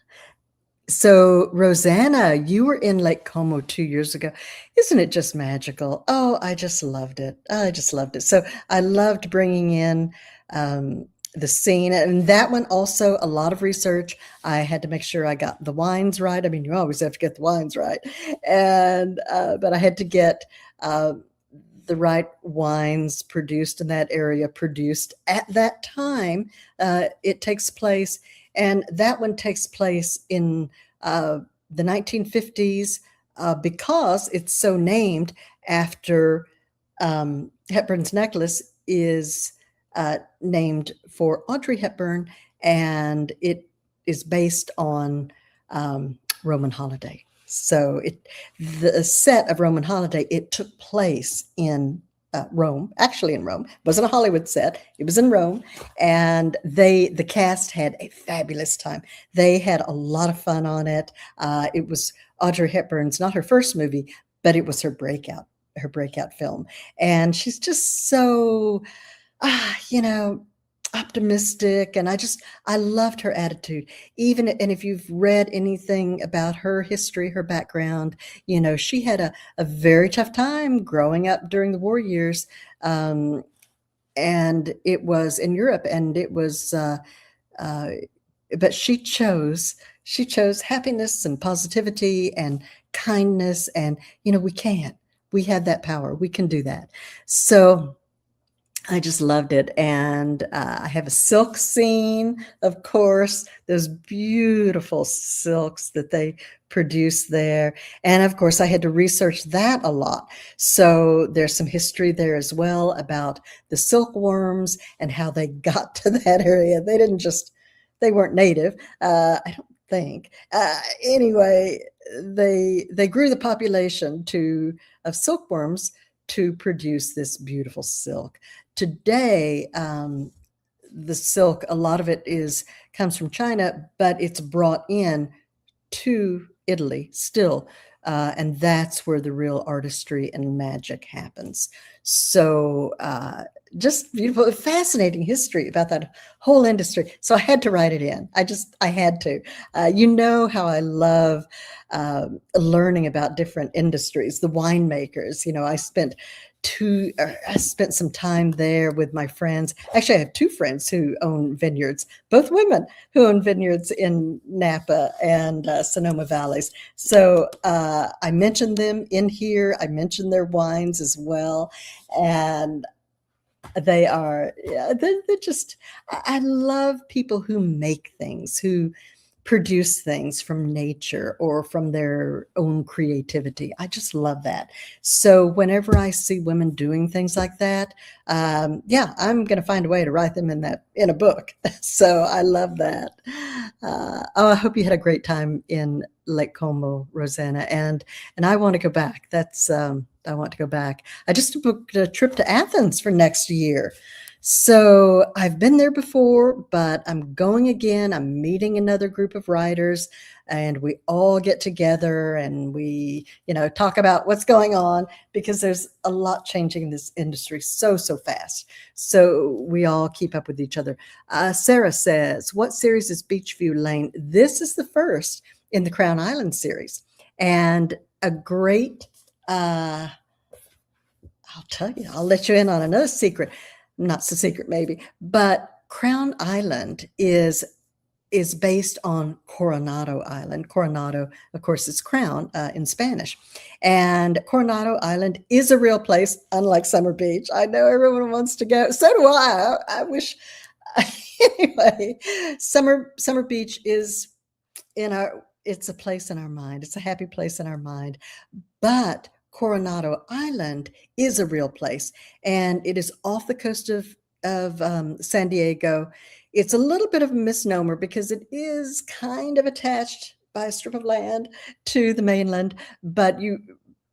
So, Rosanna, you were in Lake Como 2 years ago. Isn't it just magical? Oh, I just loved it. I just loved it. So, I loved bringing in the scene, and that one also a lot of research. I had to make sure I got the wines right. I mean, you always have to get the wines right, and but I had to get the right wines produced in that area, produced at that time. It takes place, and that one takes place in the 1950s because it's so named after Hepburn's necklace is named for Audrey Hepburn, and it is based on Roman Holiday. So the set of Roman Holiday, it took place in Rome, actually in Rome. It wasn't a Hollywood set. It was in Rome. And the cast had a fabulous time. They had a lot of fun on it. It was Audrey Hepburn's, not her first movie, but it was her breakout film. And she's just so, you know, optimistic, and I loved her attitude. Even and if you've read anything about her history, her background, she had a very tough time growing up during the war years, and it was in Europe, and it was uh, but she chose happiness and positivity and kindness, and we have that power, we can do that. So I just loved it. And I have a silk scene, of course, those beautiful silks that they produce there. And of course, I had to research that a lot. So there's some history there as well about the silkworms and how they got to that area. They weren't native, I don't think. Anyway, they grew the population of silkworms to produce this beautiful silk. Today, the silk, a lot of it comes from China, but it's brought in to Italy still. And that's where the real artistry and magic happens. So just beautiful, fascinating history about that whole industry. So I had to write it in. I had to. You know how I love learning about different industries, the winemakers. I spent some time there with my friends. Actually, I have two friends who own vineyards, both women who own vineyards in Napa and Sonoma Valleys. So I mentioned them in here. I mentioned their wines as well. And they're just, I love people who make things, who produce things from nature or from their own creativity. I just love that. So whenever I see women doing things like that, I'm going to find a way to write them in a book. So I love that. I hope you had a great time in Lake Como, Rosanna, and I want to go back. I want to go back. I just booked a trip to Athens for next year. So I've been there before, but I'm going again. I'm meeting another group of writers, and we all get together and we, talk about what's going on, because there's a lot changing in this industry so fast. So we all keep up with each other. Sarah says, what series is Beachview Lane? This is the first in the Crown Island series. And a great, I'll tell you, I'll let you in on another secret. Not so secret, maybe, but Crown Island is based on Coronado Island. Coronado, of course, is crown in Spanish. And Coronado Island is a real place, unlike Summer Beach. I know everyone wants to go. So do I. I wish. Anyway, Summer Beach is it's a place in our mind. It's a happy place in our mind. But Coronado Island is a real place, and it is off the coast of San Diego. It's a little bit of a misnomer because it is kind of attached by a strip of land to the mainland, but you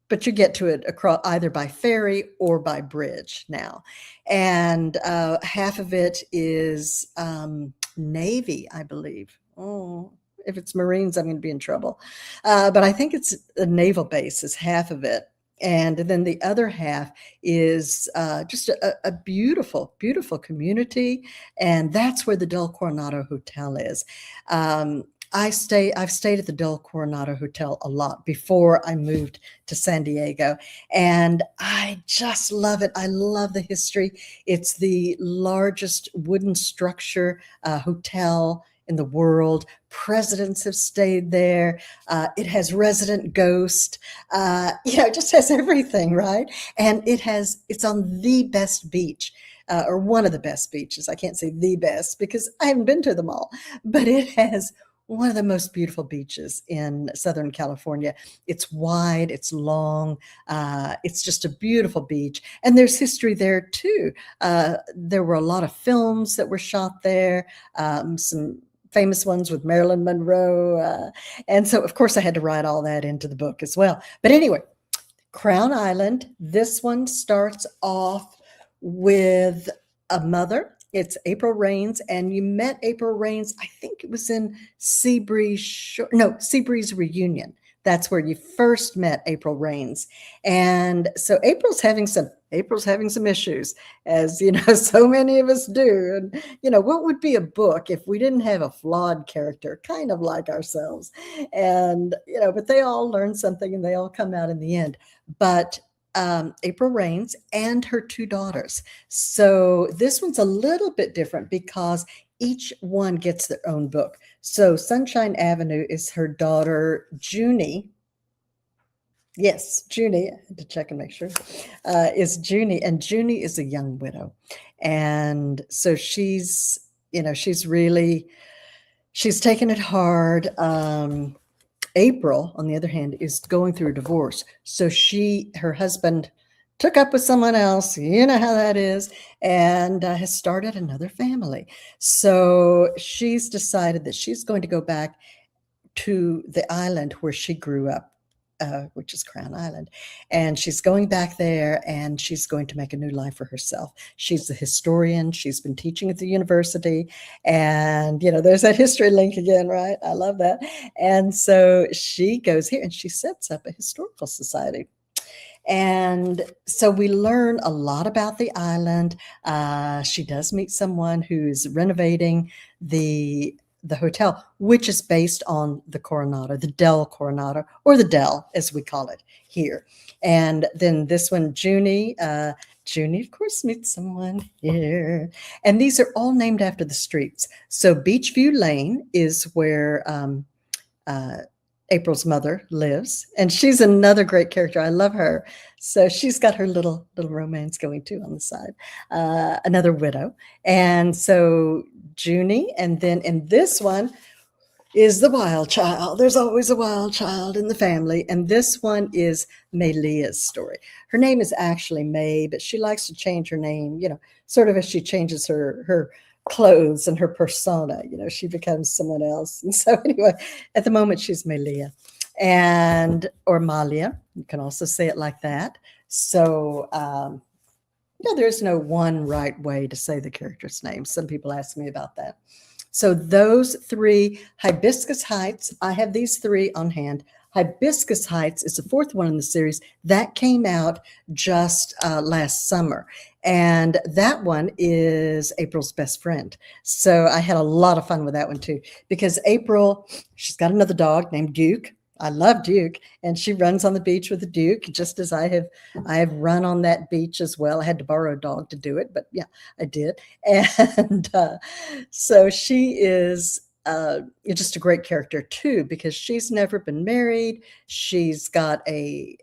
get to it across either by ferry or by bridge now. And half of it is Navy, I believe. Oh, if it's Marines, I'm going to be in trouble. But I think it's a naval base is half of it. And then the other half is just a beautiful, beautiful community. And that's where the Del Coronado Hotel is. I've stayed at the Del Coronado Hotel a lot before I moved to San Diego, and I just love it. I love the history. It's the largest wooden structure hotel in the world. Presidents have stayed there. It has resident ghost. It just has everything, right? And it's on the best beach. Or one of the best beaches. I can't say the best because I haven't been to them all, but it has one of the most beautiful beaches in Southern California. It's wide, it's long, it's just a beautiful beach. And there's history there too. There were a lot of films that were shot there, some famous ones with Marilyn Monroe. And so, of course, I had to write all that into the book as well. But anyway, Crown Island, this one starts off with a mother. It's April Rains, and you met April Rains, I think it was in Seabreeze Reunion. That's where you first met April Rains. And so April's having some issues, as so many of us do. And what would be a book if we didn't have a flawed character, kind of like ourselves? And but they all learn something and they all come out in the end. But April Rains and her two daughters. So this one's a little bit different because each one gets their own book. So Sunshine Avenue is her daughter, Junie. Yes, Junie, I had to check and make sure, is Junie. And Junie is a young widow. And so she's taken it hard. April, on the other hand, is going through a divorce. So her husband took up with someone else, you know how that is, and has started another family. So she's decided that she's going to go back to the island where she grew up, which is Crown Island. And she's going back there and she's going to make a new life for herself. She's a historian. She's been teaching at the university. And, there's that history link again, right? I love that. And so she goes here and she sets up a historical society. And so we learn a lot about the island. She does meet someone who's renovating the hotel, which is based on the Coronado, the Del Coronado, or the Del, as we call it here. And then this one, Junie, of course, meets someone here. And these are all named after the streets. So Beachview Lane is where April's mother lives, and she's another great character. I love her. So she's got her little romance going too on the side. Another widow. And so Junie, and then in this one is the wild child. There's always a wild child in the family. And this one is Maylia's story. Her name is actually May, but she likes to change her name, sort of as she changes her clothes and her persona, she becomes someone else. And so anyway, at the moment she's Maylia or Malia. You can also say it like that. So, there's no one right way to say the character's name. Some people ask me about that. So those three, Hibiscus Heights, I have these three on hand. Hibiscus Heights is the fourth one in the series that came out just last summer. And that one is April's best friend. So I had a lot of fun with that one too, because April, she's got another dog named Duke. I love Duke, and she runs on the beach with the Duke, just as I have run on that beach as well. I had to borrow a dog to do it, but yeah, I did. And so she is just a great character too, because she's never been married. She's got a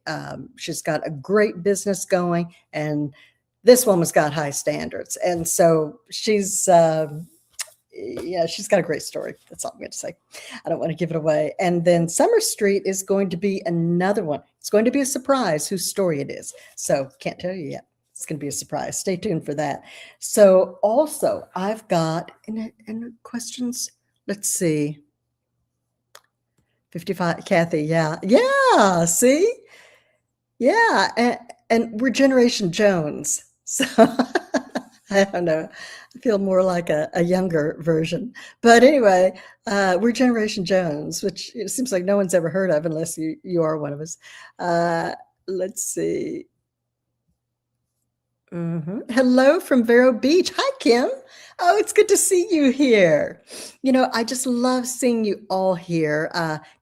great business going, and this woman's got high standards, and so she's got a great story. That's all I'm going to say. I don't want to give it away. And then Summer Street is going to be another one. It's going to be a surprise whose story it is. So can't tell you yet. It's going to be a surprise. Stay tuned for that. So also I've got in questions. Let's see. 55, Kathy. Yeah. Yeah. See? Yeah. And we're Generation Jones. So I don't know. I feel more like a younger version. But anyway, we're Generation Jones, which it seems like no one's ever heard of unless you are one of us. Let's see. Hello from Vero Beach. Hi, Kim. Oh, it's good to see you here. I just love seeing you all here.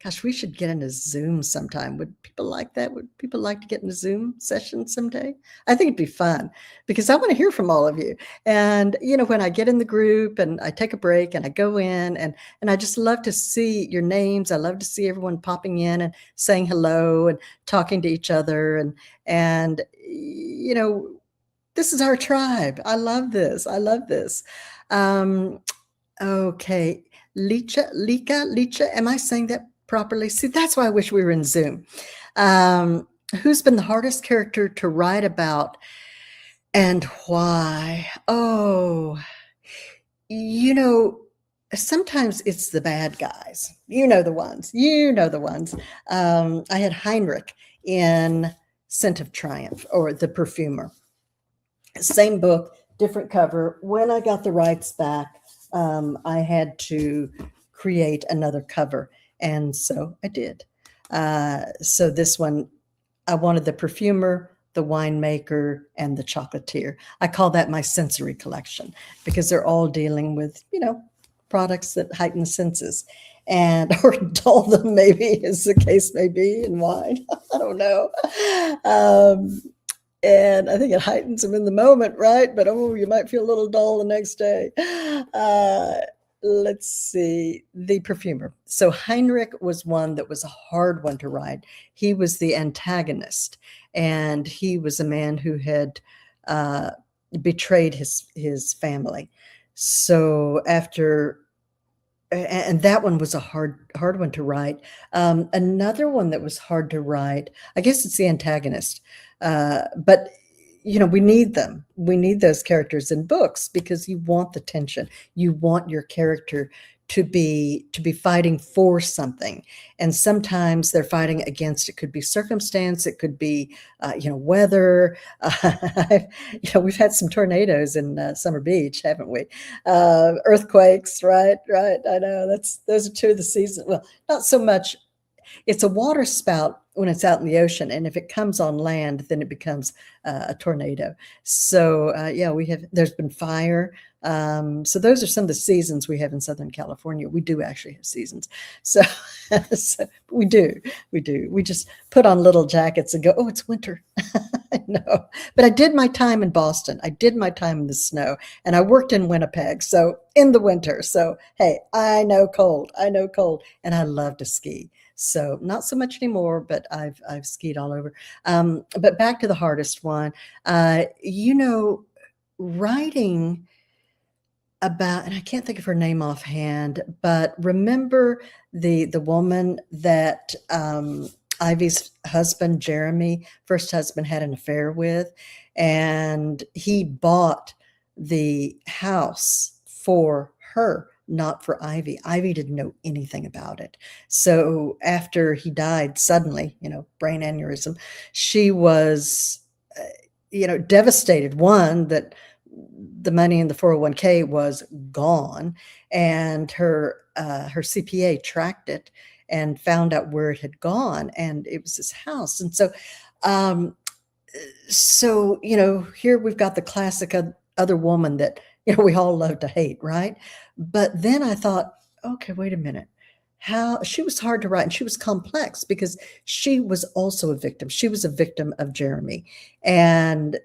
Gosh, we should get into Zoom sometime. Would people like that? Would people like to get in a Zoom session someday? I think it'd be fun because I want to hear from all of you. And when I get in the group and I take a break and I go in and I just love to see your names. I love to see everyone popping in and saying hello and talking to each other and this is our tribe. I love this. I love this. Um, okay. Licha, am I saying that properly? See, that's why I wish we were in Zoom. Who's been the hardest character to write about and why? Oh, sometimes it's the bad guys. The ones. I had Heinrich in Scent of Triumph, or The Perfumer. Same book, different cover. When I got the rights back, I had to create another cover, and so I did. So this one, I wanted the perfumer, the winemaker, and the chocolatier. I call that my sensory collection because they're all dealing with, products that heighten the senses or dull them, maybe, as the case may be in wine. I don't know. And I think it heightens them in the moment, right? But you might feel a little dull the next day. Let's see. The Perfumer. So Heinrich was one that was a hard one to write. He was the antagonist, and he was a man who had betrayed his family. So and that one was a hard one to write. Another one that was hard to write, I guess it's the antagonist. But we need them. We need those characters in books because you want the tension. You want your character to be fighting for something, and sometimes they're fighting against. It could be circumstance. It could be weather. We've had some tornadoes in Summer Beach, haven't we? Earthquakes, right? I know those are two of the seasons. Well, not so much. It's a water spout when it's out in the ocean, and if it comes on land, then it becomes a tornado. So there's been fire. So those are some of the seasons we have in Southern California. We do actually have seasons. So, we do. We just put on little jackets and go, oh, it's winter. I know. But I did my time in Boston. I did my time in the snow, and I worked in Winnipeg. So in the winter. So, hey, I know cold, and I love to ski. So not so much anymore, but I've skied all over. But back to the hardest one, writing about, and I can't think of her name offhand, but remember the woman that Ivy's husband, Jeremy, first husband, had an affair with, and he bought the house for her, not for Ivy. Ivy didn't know anything about it. So after he died suddenly, brain aneurysm, she was, devastated. One, that the money in the 401k was gone, and her CPA tracked it and found out where it had gone, and it was his house. And so, here we've got the classic other woman that we all love to hate, right? But then I thought, okay, wait a minute. how she was hard to write, and she was complex because she was also a victim. She was a victim of Jeremy. And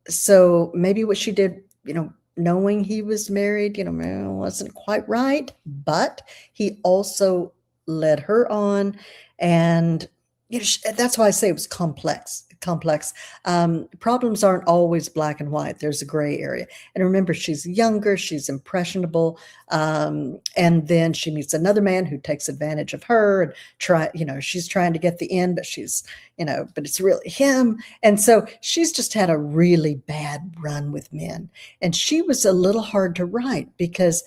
so maybe what she did, knowing he was married, wasn't quite right, but he also led her on. And that's why I say it was complex. Problems aren't always black and white. There's a gray area. And remember, she's younger, she's impressionable. And then she meets another man who takes advantage of her and she's trying to get the end, but but it's really him. And so she's just had a really bad run with men. And she was a little hard to write because,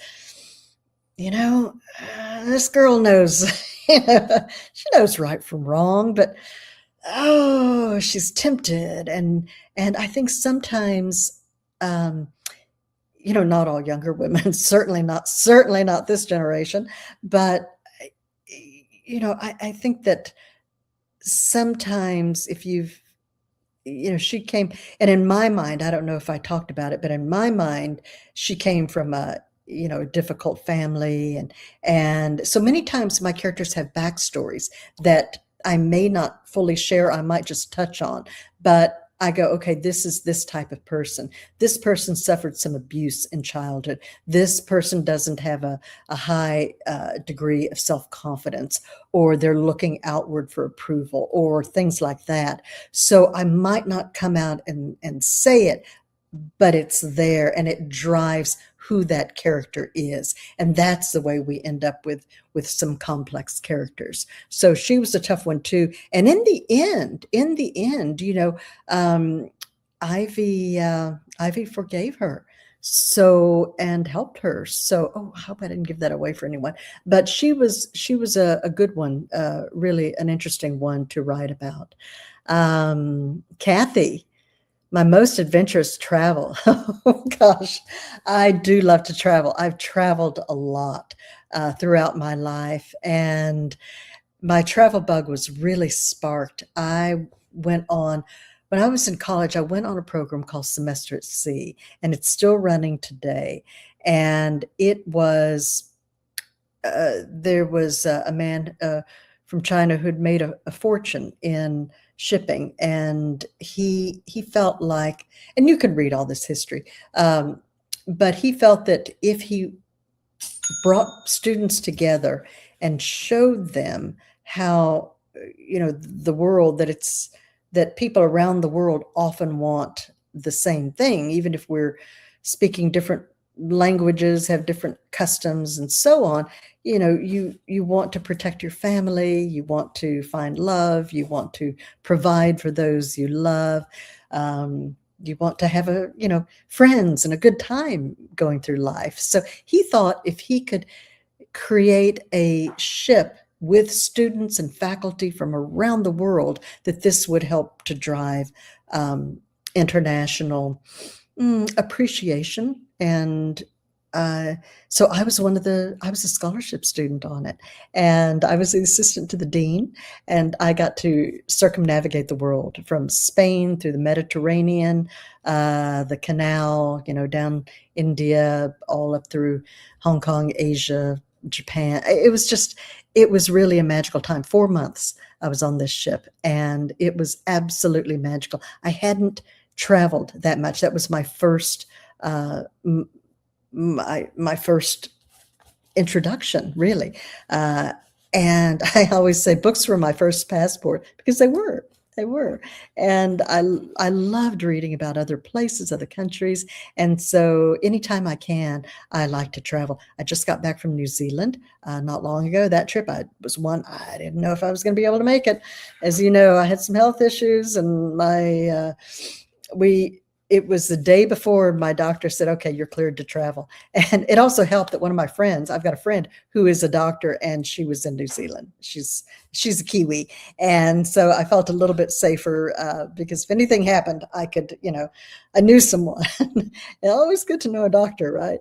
this girl knows, she knows right from wrong, but oh, she's tempted. And I think sometimes, not all younger women, certainly not this generation, but I think that sometimes if you've, she came, and in my mind, I don't know if I talked about it, but in my mind, she came from a difficult family. And so many times my characters have backstories that I may not fully share. I might just touch on, but I go, okay, this is this type of person. This person suffered some abuse in childhood. This person doesn't have a high degree of self-confidence, or they're looking outward for approval, or things like that. So I might not come out and say it, but it's there, and it drives who that character is. And that's the way we end up with some complex characters. So she was a tough one too. And in the end, Ivy forgave her. So, and helped her. So, I hope I didn't give that away for anyone, but she was a good one, really an interesting one to write about. Kathy, my most adventurous travel. Oh gosh, I do love to travel. I've traveled a lot throughout my life, and my travel bug was really sparked. When I was in college, I went on a program called Semester at Sea, and it's still running today. And it was, there was a man from China who'd made a fortune in shipping, and he felt like, and you can read all this history, but he felt that if he brought students together and showed them how, the world, that people around the world often want the same thing, even if we're speaking different languages, have different customs and so on. You want to protect your family, you want to find love, you want to provide for those you love, you want to have friends and a good time going through life. So he thought if he could create a ship with students and faculty from around the world, that this would help to drive international appreciation. And so I was I was a scholarship student on it, and I was the assistant to the dean, and I got to circumnavigate the world from Spain through the Mediterranean, the canal, down India, all up through Hong Kong, Asia, Japan. It was really a magical time. 4 months I was on this ship, and it was absolutely magical. I hadn't traveled that much. That was my first my first introduction, really. And I always say books were my first passport, because they were. And I loved reading about other places, other countries. And so anytime I can, I like to travel. I just got back from New Zealand not long ago. That trip was one I didn't know if I was going to be able to make it. As you know, I had some health issues, and it was the day before my doctor said, okay, you're cleared to travel. And it also helped that one of my friends, I've got a friend who is a doctor, and she was in New Zealand. She's a Kiwi. And so I felt a little bit safer because if anything happened, I could, I knew someone. Always good to know a doctor, right?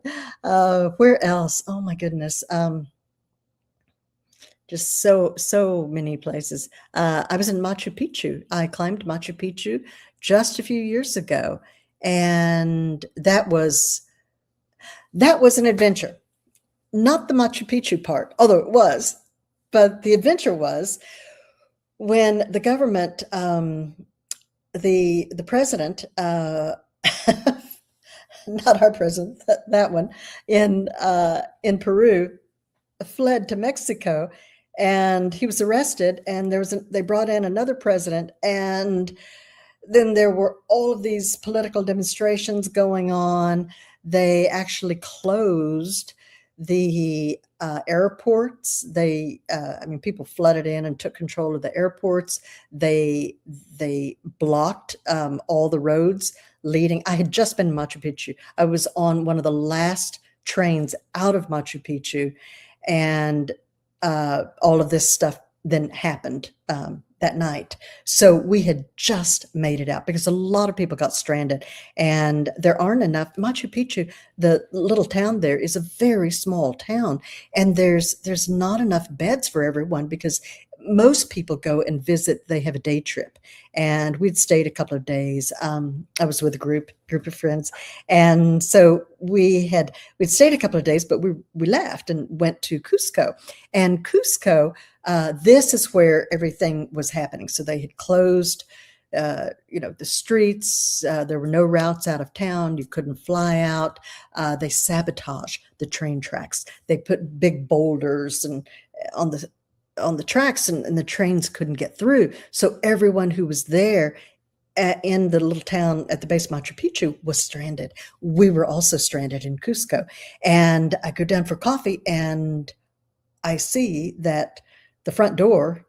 Where else? Oh my goodness. Just so many places. I was in Machu Picchu. I climbed Machu Picchu just a few years ago. And that was an adventure. Not the Machu Picchu part, although it was. but the adventure was when the government, the president, not our president, that one, in Peru, fled to Mexico, and he was arrested. And they brought in another president, and then there were all of these political demonstrations going on. They actually closed the airports. I mean, people flooded in and took control of the airports. They blocked all the roads leading. I had just been in Machu Picchu. I was on one of the last trains out of Machu Picchu, and all of this stuff then happened that night. So we had just made it out because a lot of people got stranded, and there aren't enough. Machu Picchu, the little town there, is a very small town, and there's not enough beds for everyone because most people go and visit. They have a day trip, and we'd stayed a couple of days. I was with a group of friends, and so we'd stayed a couple of days, but we left and went to Cusco. And Cusco, this is where everything was happening. So they had closed, the streets. There were no routes out of town. You couldn't fly out. They sabotaged the train tracks. They put big boulders and on the tracks, and the trains couldn't get through. So everyone who was there in the little town at the base of Machu Picchu was stranded. We were also stranded in Cusco. And I go down for coffee, and I see that the front door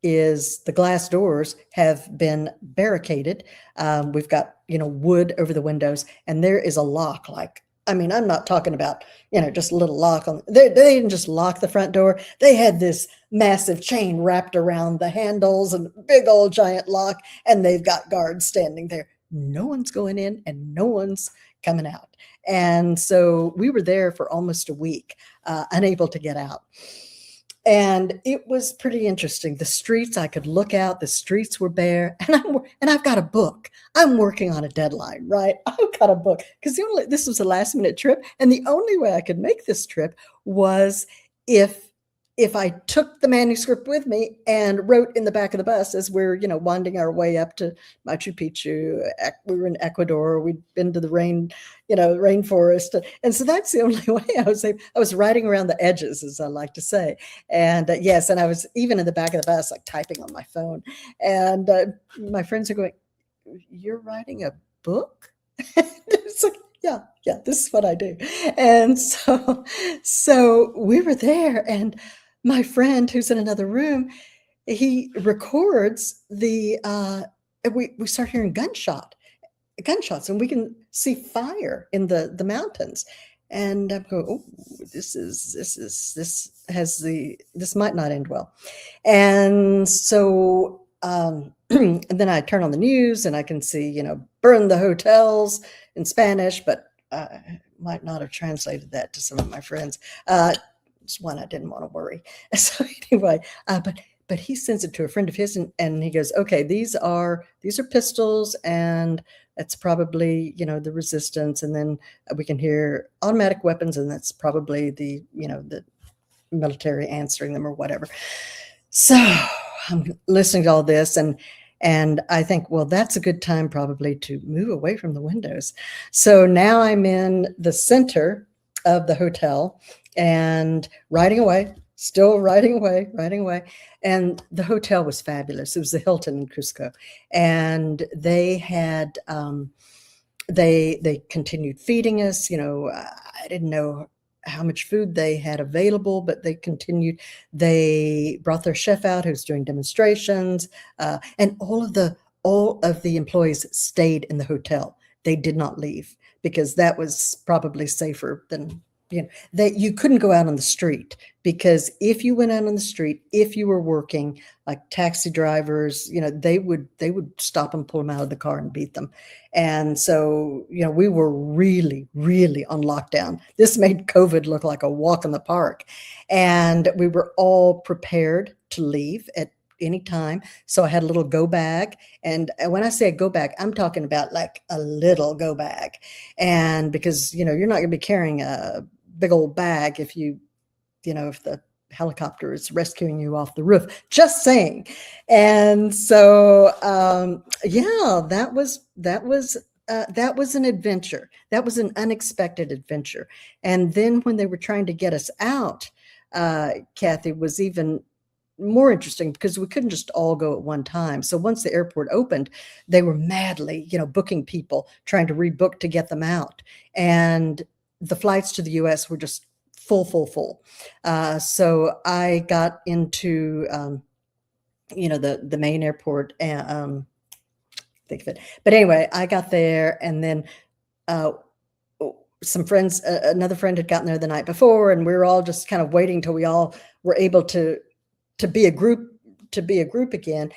the glass doors have been barricaded. We've got, wood over the windows, and there is a lock. I'm not talking about, just a little lock on. They didn't just lock the front door. They had this massive chain wrapped around the handles and big old giant lock, and they've got guards standing there. No one's going in and no one's coming out. And so we were there for almost a week, unable to get out. And it was pretty interesting. The streets, I could look out, the streets were bare, and I've got a book. I'm working on a deadline, right? I've got a book because this was a last minute trip. And the only way I could make this trip was if I took the manuscript with me and wrote in the back of the bus as we're, winding our way up to Machu Picchu. We were in Ecuador. We'd been to the rainforest. And so that's the only way I was writing around the edges, as I like to say. And yes, and I was even in the back of the bus, like typing on my phone. And my friends are going, "You're writing a book?" It's like, yeah, this is what I do. And so we were there, and my friend who's in another room, he records we start hearing gunshots, and we can see fire in the mountains. And I'm going, oh, this might not end well. And so, and then I turn on the news, and I can see, burn the hotels in Spanish, but I might not have translated that to some of my friends. It's one I didn't want to worry. So anyway, but he sends it to a friend of his, and he goes, "Okay, these are pistols, and that's probably, the resistance." And then we can hear automatic weapons, and that's probably the military answering them or whatever. So I'm listening to all this, and I think, well, that's a good time probably to move away from the windows. So now I'm in the center of the hotel and still writing away. And the hotel was fabulous. It was the Hilton in Cusco. And they had, they continued feeding us. I didn't know how much food they had available, but they continued. They brought their chef out who's doing demonstrations, and all of the employees stayed in the hotel. They did not leave because that was probably safer than, that you couldn't go out on the street, because if you went out on the street, if you were working, like taxi drivers, they would stop and pull them out of the car and beat them. And so, we were really, really on lockdown. This made COVID look like a walk in the park. And we were all prepared to leave at any time. So I had a little go bag. And when I say a go bag, I'm talking about like a little go bag. And because, you're not going to be carrying a big old bag if if the helicopter is rescuing you off the roof. Just saying. And so, yeah, that was an adventure. That was an unexpected adventure. And then when they were trying to get us out, Kathy, was even more interesting because we couldn't just all go at one time. So once the airport opened, they were madly, booking people, trying to rebook to get them out. And the flights to the US were just full, full, full. So I got into, the main airport and think of it. But anyway, I got there, and then some friends, another friend had gotten there the night before, and we were all just kind of waiting till we all were able to be a group again.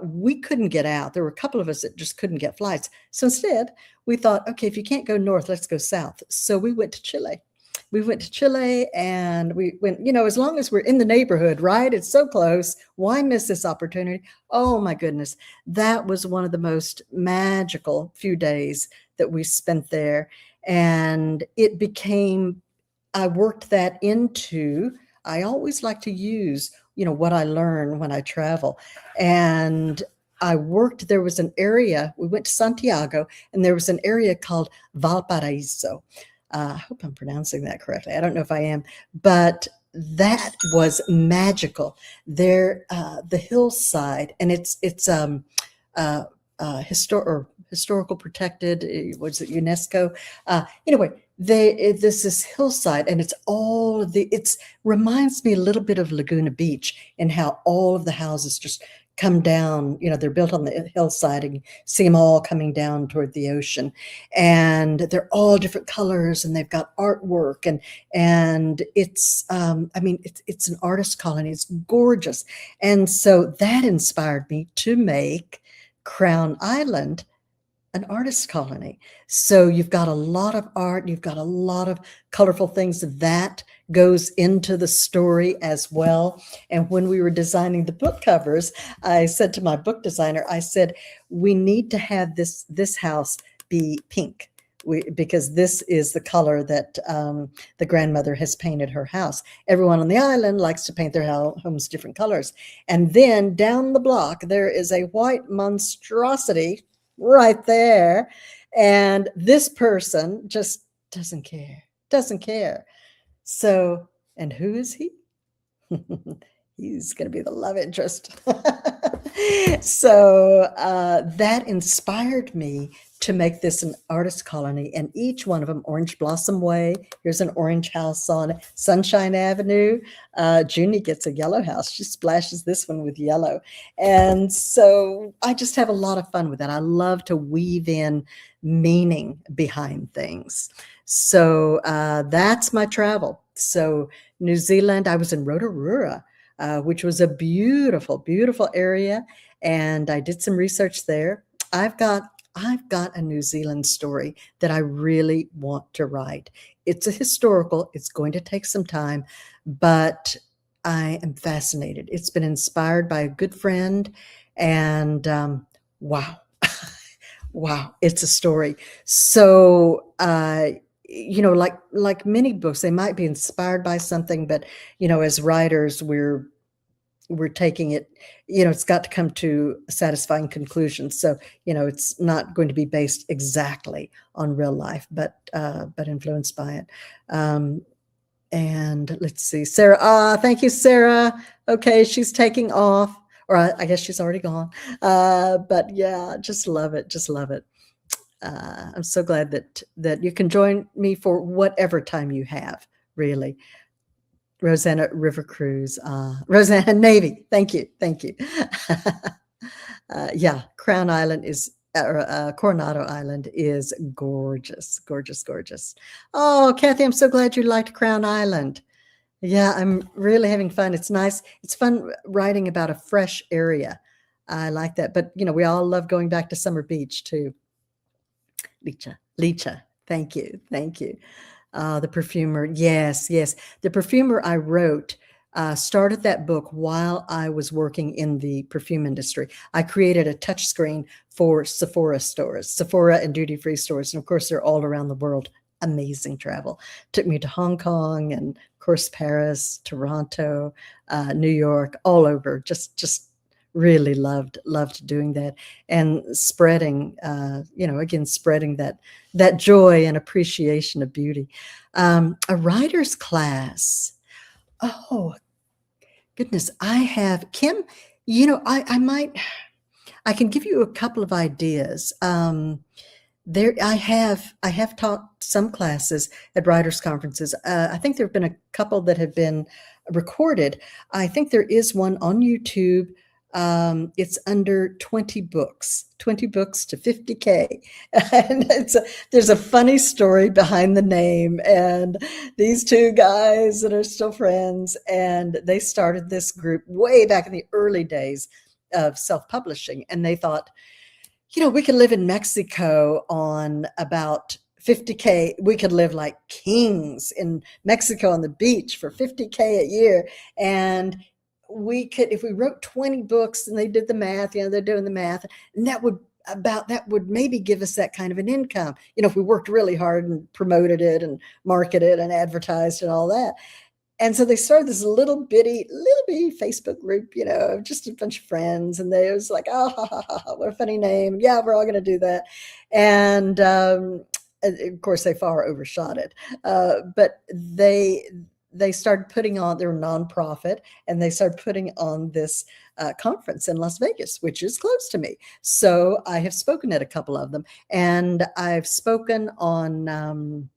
We couldn't get out. There were a couple of us that just couldn't get flights. So instead, we thought, okay, if you can't go north, let's go south. So we went to Chile. And we went, as long as we're in the neighborhood, right? It's so close. Why miss this opportunity? Oh my goodness. That was one of the most magical few days that we spent there. And it became, I worked that into, I always like to use, what I learn when I travel. And there was an area, we went to Santiago, and there was an area called Valparaiso. I hope I'm pronouncing that correctly. I don't know if I am, but that was magical. There, the hillside, and it's historical protected. Was it UNESCO? Anyway, there's this hillside, and it reminds me a little bit of Laguna Beach, and how all of the houses just come down, they're built on the hillside, and you see them all coming down toward the ocean, and they're all different colors, and they've got artwork, and it's it's an artist colony. It's gorgeous. And so that inspired me to make Crown Island an artist colony. So you've got a lot of art, you've got a lot of colorful things that goes into the story as well. And when we were designing the book covers, I said to my book designer, I said, we need to have this house be pink. Because this is the color that the grandmother has painted her house. Everyone on the island likes to paint their homes different colors. And then down the block, there is a white monstrosity right there. And this person just doesn't care. So, and who is he? He's going to be the love interest. So that inspired me to make this an artist colony, and each one of them, Orange Blossom Way, here's an orange house on Sunshine Avenue. Junie gets a yellow house. She splashes this one with yellow. And so I just have a lot of fun with that. I love to weave in meaning behind things. So that's my travel. So New Zealand, I was in Rotorua, which was a beautiful, beautiful area. And I did some research there. I've got a New Zealand story that I really want to write. It's a historical. It's going to take some time, but I am fascinated. It's been inspired by a good friend, and wow. Wow, it's a story. So, like many books, they might be inspired by something, but, as writers, we're taking it, it's got to come to a satisfying conclusion. So, it's not going to be based exactly on real life, but influenced by it. And let's see, Sarah. Thank you, Sarah. Okay, she's taking off, or I guess she's already gone. But yeah, just love it. Just love it. I'm so glad that you can join me for whatever time you have, really. Rosanna River Cruise, Rosanna Navy. Thank you. Yeah, Crown Island Coronado Island is gorgeous. Oh, Kathy, I'm so glad you liked Crown Island. Yeah, I'm really having fun. It's nice. It's fun writing about a fresh area. I like that. But, we all love going back to Summer Beach too. Licha. Thank you. The Perfumer. Yes. The Perfumer I wrote started that book while I was working in the perfume industry. I created a touchscreen for Sephora and duty-free stores. And of course, they're all around the world. Amazing travel. Took me to Hong Kong and, of course, Paris, Toronto, New York, all over. Just really loved doing that and spreading, again, spreading that joy and appreciation of beauty. A writer's class. Oh goodness, I have Kim. I can give you a couple of ideas. I have taught some classes at writers' conferences. I think there have been a couple that have been recorded. I think there is one on YouTube. It's under 20 books, 20 books to 50K. And there's a funny story behind the name. And these two guys that are still friends, and they started this group way back in the early days of self-publishing. And they thought, we could live in Mexico on about 50K. We could live like kings in Mexico on the beach for 50K a year. And we could, if we wrote 20 books, and they did the math, they're doing the math, and that would maybe give us that kind of an income, if we worked really hard and promoted it and marketed and advertised and all that. And so they started this little bitty Facebook group, just a bunch of friends. And they was like, oh, ha, ha, ha, what a funny name. Yeah, we're all going to do that. And of course, they far overshot it. But they started putting on, they were nonprofit, and they started putting on this conference in Las Vegas, which is close to me. So I have spoken at a couple of them. And I've spoken on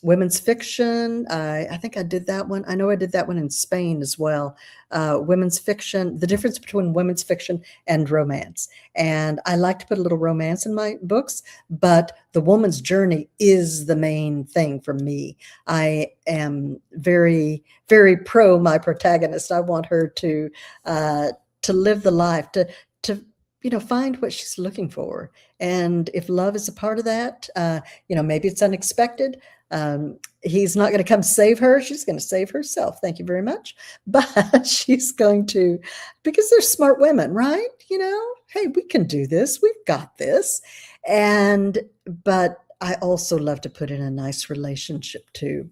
women's fiction. I think I did that one. I know I did that one in Spain as well. Women's fiction, the difference between women's fiction and romance. And I like to put a little romance in my books, but the woman's journey is the main thing for me. I am very, very pro my protagonist. I want her to live the life, to find what she's looking for. And if love is a part of that, maybe it's unexpected. He's not going to come save her. She's going to save herself. Thank you very much. But she's going to, because they're smart women, right? Hey, we can do this. We've got this. But I also love to put in a nice relationship too,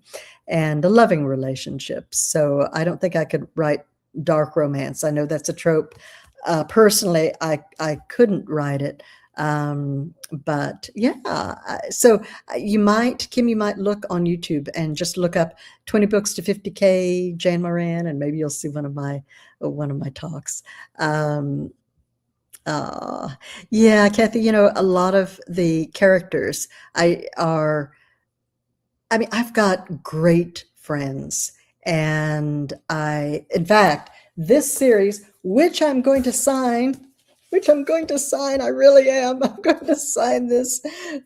and a loving relationship. So I don't think I could write dark romance. I know that's a trope. Personally, I couldn't write it. But yeah, so Kim, you might look on YouTube and just look up 20 books to 50K, Jan Moran, and maybe you'll see one of my talks. Yeah, Kathy, a lot of the characters I've got great friends, and in fact, this series, which I'm going to sign, I really am. I'm going to sign this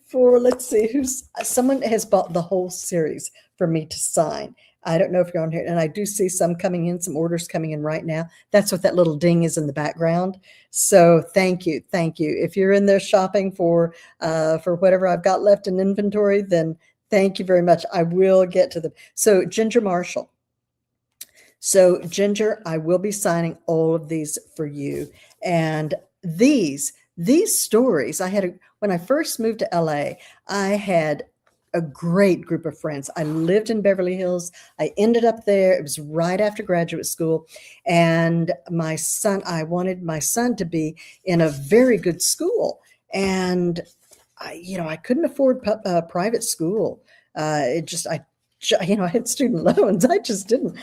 for, let's see, someone has bought the whole series for me to sign. I don't know if you're on here, and I do see some orders coming in right now. That's what that little ding is in the background. So thank you. If you're in there shopping for whatever I've got left in inventory, then thank you very much. I will get to them. So Ginger Marshall. So Ginger, I will be signing all of these for you. And these stories, when I first moved to LA, I had a great group of friends. I lived in Beverly Hills. I ended up there. It was right after graduate school. And I wanted my son to be in a very good school. And I couldn't afford private school. I had student loans. I just didn't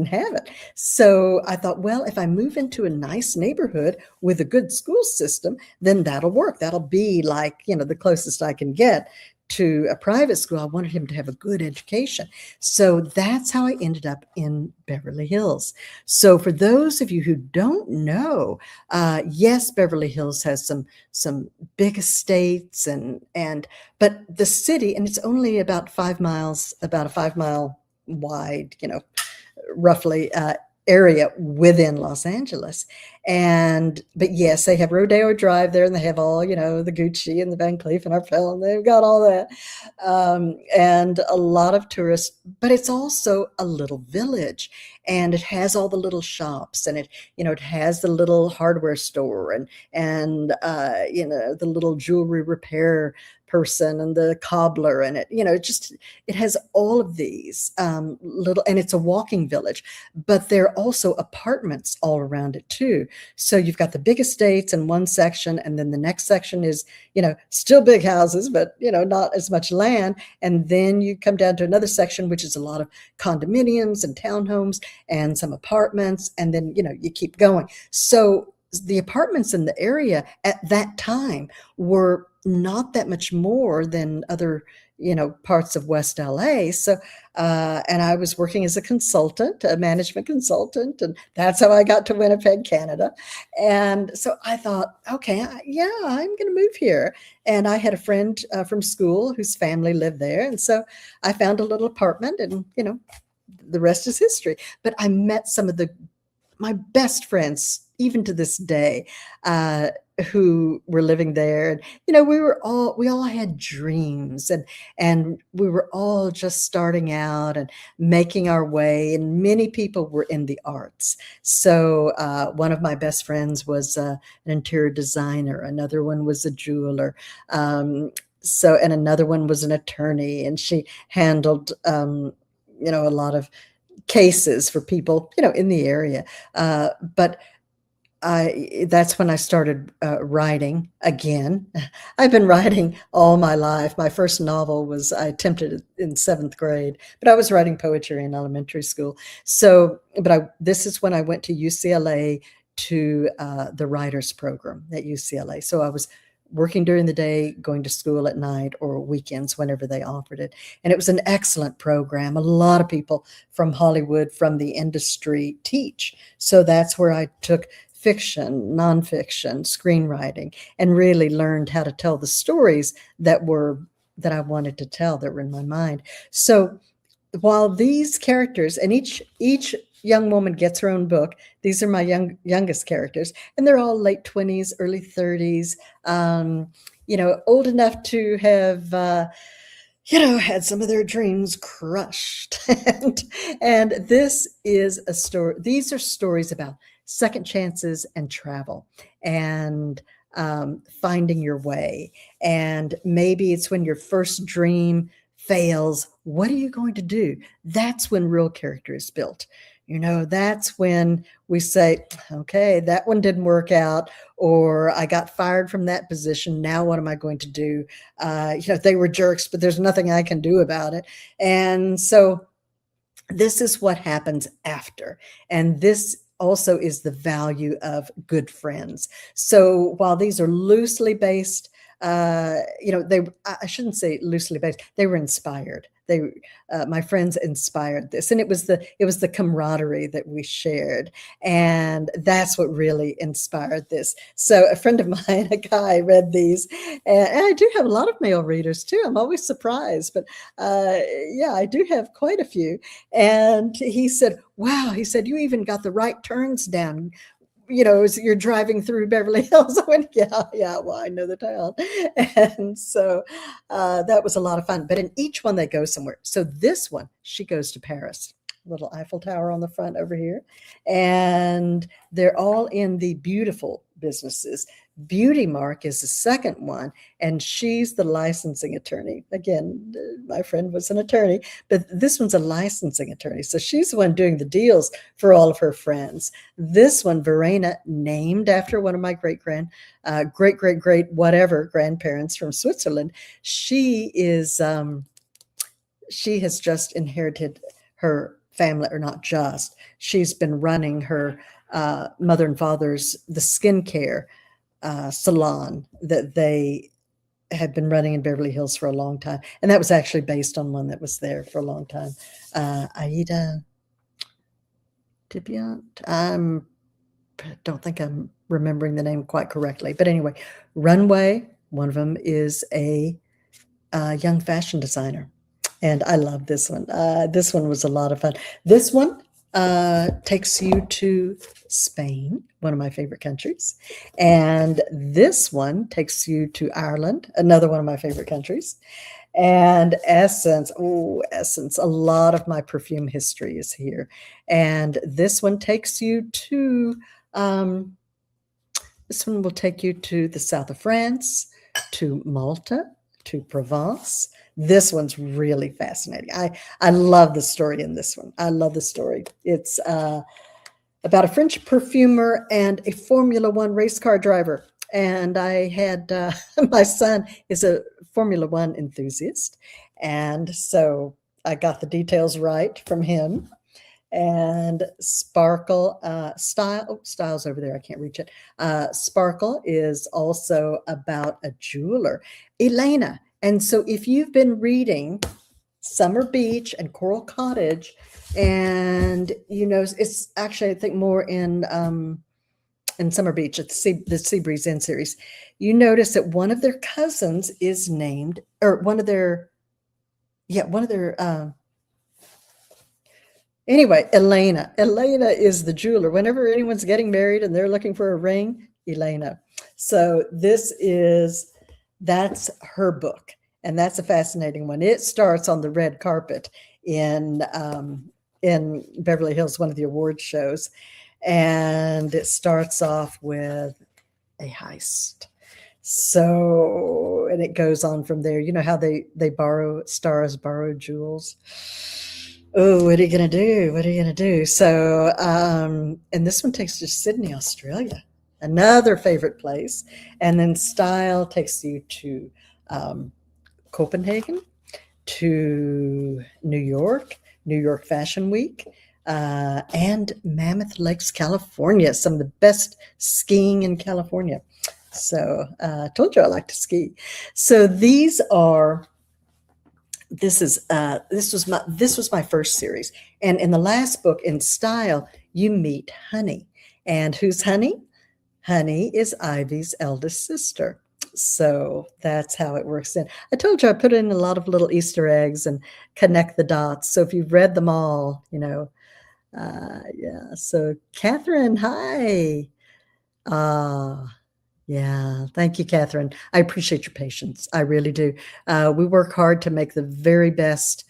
have it. So I thought, well, if I move into a nice neighborhood with a good school system, then that'll work. That'll be like, the closest I can get to a private school. I wanted him to have a good education. So that's how I ended up in Beverly Hills. So for those of you who don't know, yes, Beverly Hills has some big estates but the city, and it's only about 5 miles, about a 5-mile wide, roughly, area within Los Angeles. But yes, they have Rodeo Drive there, and they have all, the Gucci and the Van Cleef and Arpels, and they've got all that. And a lot of tourists, but it's also a little village, and it has all the little shops, and it has the little hardware store and the little jewelry repair person and the cobbler and it, it has all of these little, and it's a walking village, but there are also apartments all around it too. So you've got the big estates in one section, and then the next section is, still big houses, but, not as much land. And then you come down to another section, which is a lot of condominiums and townhomes and some apartments. And then, you keep going. So the apartments in the area at that time were not that much more than other, parts of West LA. So, and I was working as a consultant, a management consultant, and that's how I got to Winnipeg, Canada. And so I thought, okay, yeah, I'm going to move here. And I had a friend from school whose family lived there. And so I found a little apartment, and, the rest is history. But I met some of my best friends, even to this day, who were living there. And, we all had dreams, and we were all just starting out and making our way. And many people were in the arts. So one of my best friends was an interior designer. Another one was a jeweler. And another one was an attorney, and she handled, a lot of cases for people, in the area. But that's when I started writing again. I've been writing all my life. My first novel I attempted it in 7th grade, but I was writing poetry in elementary school. So, this is when I went to UCLA to the writers program at UCLA. So I was working during the day, going to school at night or weekends whenever they offered it. And it was an excellent program. A lot of people from Hollywood, from the industry, teach. So that's where I took fiction, nonfiction, screenwriting, and really learned how to tell the stories that I wanted to tell, that were in my mind. So while these characters, and each young woman gets her own book. These are my youngest characters, and they're all late 20s, early 30s, old enough to have, had some of their dreams crushed. and this is a story. These are stories about second chances and travel, and finding your way. And maybe it's when your first dream fails. What are you going to do? That's when real character is built. That's when we say, okay, that one didn't work out, or I got fired from that position. Now what am I going to do? They were jerks, but there's nothing I can do about it. And so this is what happens after. And this also is the value of good friends. So while these are loosely based, I shouldn't say loosely based, they were inspired. My friends inspired this, and it was the camaraderie that we shared, and that's what really inspired this. So a friend of mine, a guy, read these, and I do have a lot of male readers too. I'm always surprised, but I do have quite a few. And he said, "Wow," he said, "you even got the right turns down. As you're driving through Beverly Hills." I went, yeah, well, I know the town. And so that was a lot of fun. But in each one, they go somewhere. So this one, she goes to Paris, little Eiffel Tower on the front over here. And they're all in the beautiful businesses. Beauty Mark is the second one, and she's the licensing attorney. Again, my friend was an attorney, but this one's a licensing attorney. So she's the one doing the deals for all of her friends. This one, Verena, named after one of my great whatever grandparents from Switzerland. She has just inherited her family, or not just. She's been running her mother and father's, the skincare salon that they had been running in Beverly Hills for a long time. And that was actually based on one that was there for a long time. Aida Dibiant. I don't think I'm remembering the name quite correctly. But anyway, Runway, one of them is a young fashion designer. And I love this one. This one was a lot of fun. This one takes you to Spain, one of my favorite countries. And this one takes you to Ireland, another one of my favorite countries. And Essence, a lot of my perfume history is here. And this one takes you to, this one will take you to the south of France, to Malta, to Provence. This one's really fascinating. I love the story in this one. I love the story. It's about a French perfumer and a Formula One race car driver. And I had my son is a Formula One enthusiast, and so I got the details right from him. And Sparkle Style, oh, Style's over there. I can't reach it. Sparkle is also about a jeweler, Elena. And so if you've been reading Summer Beach and Coral Cottage, and it's actually I think more in Summer Beach, it's the Seabreeze Inn series. You notice that one of their cousins is named, or one of their anyway, Elena. Elena is the jeweler. Whenever anyone's getting married and they're looking for a ring, Elena. So that's her book. And that's a fascinating one. It starts on the red carpet in Beverly Hills, one of the award shows. And it starts off with a heist. So, and it goes on from there. You know how they stars borrow jewels. Oh, what are you going to do? What are you going to do? So, and this one takes you to Sydney, Australia, another favorite place. And then Style takes you to Copenhagen, to New York Fashion Week, and Mammoth Lakes, California, some of the best skiing in California. So I told you I like to ski. So this was my first series. And in the last book, in Style, you meet Honey. And who's Honey? Honey is Ivy's eldest sister. So that's how it works in. I told you I put in a lot of little Easter eggs and connect the dots. So if you've read them all, yeah. So Catherine, hi. Yeah. Thank you, Catherine. I appreciate your patience. I really do. We work hard to make the very best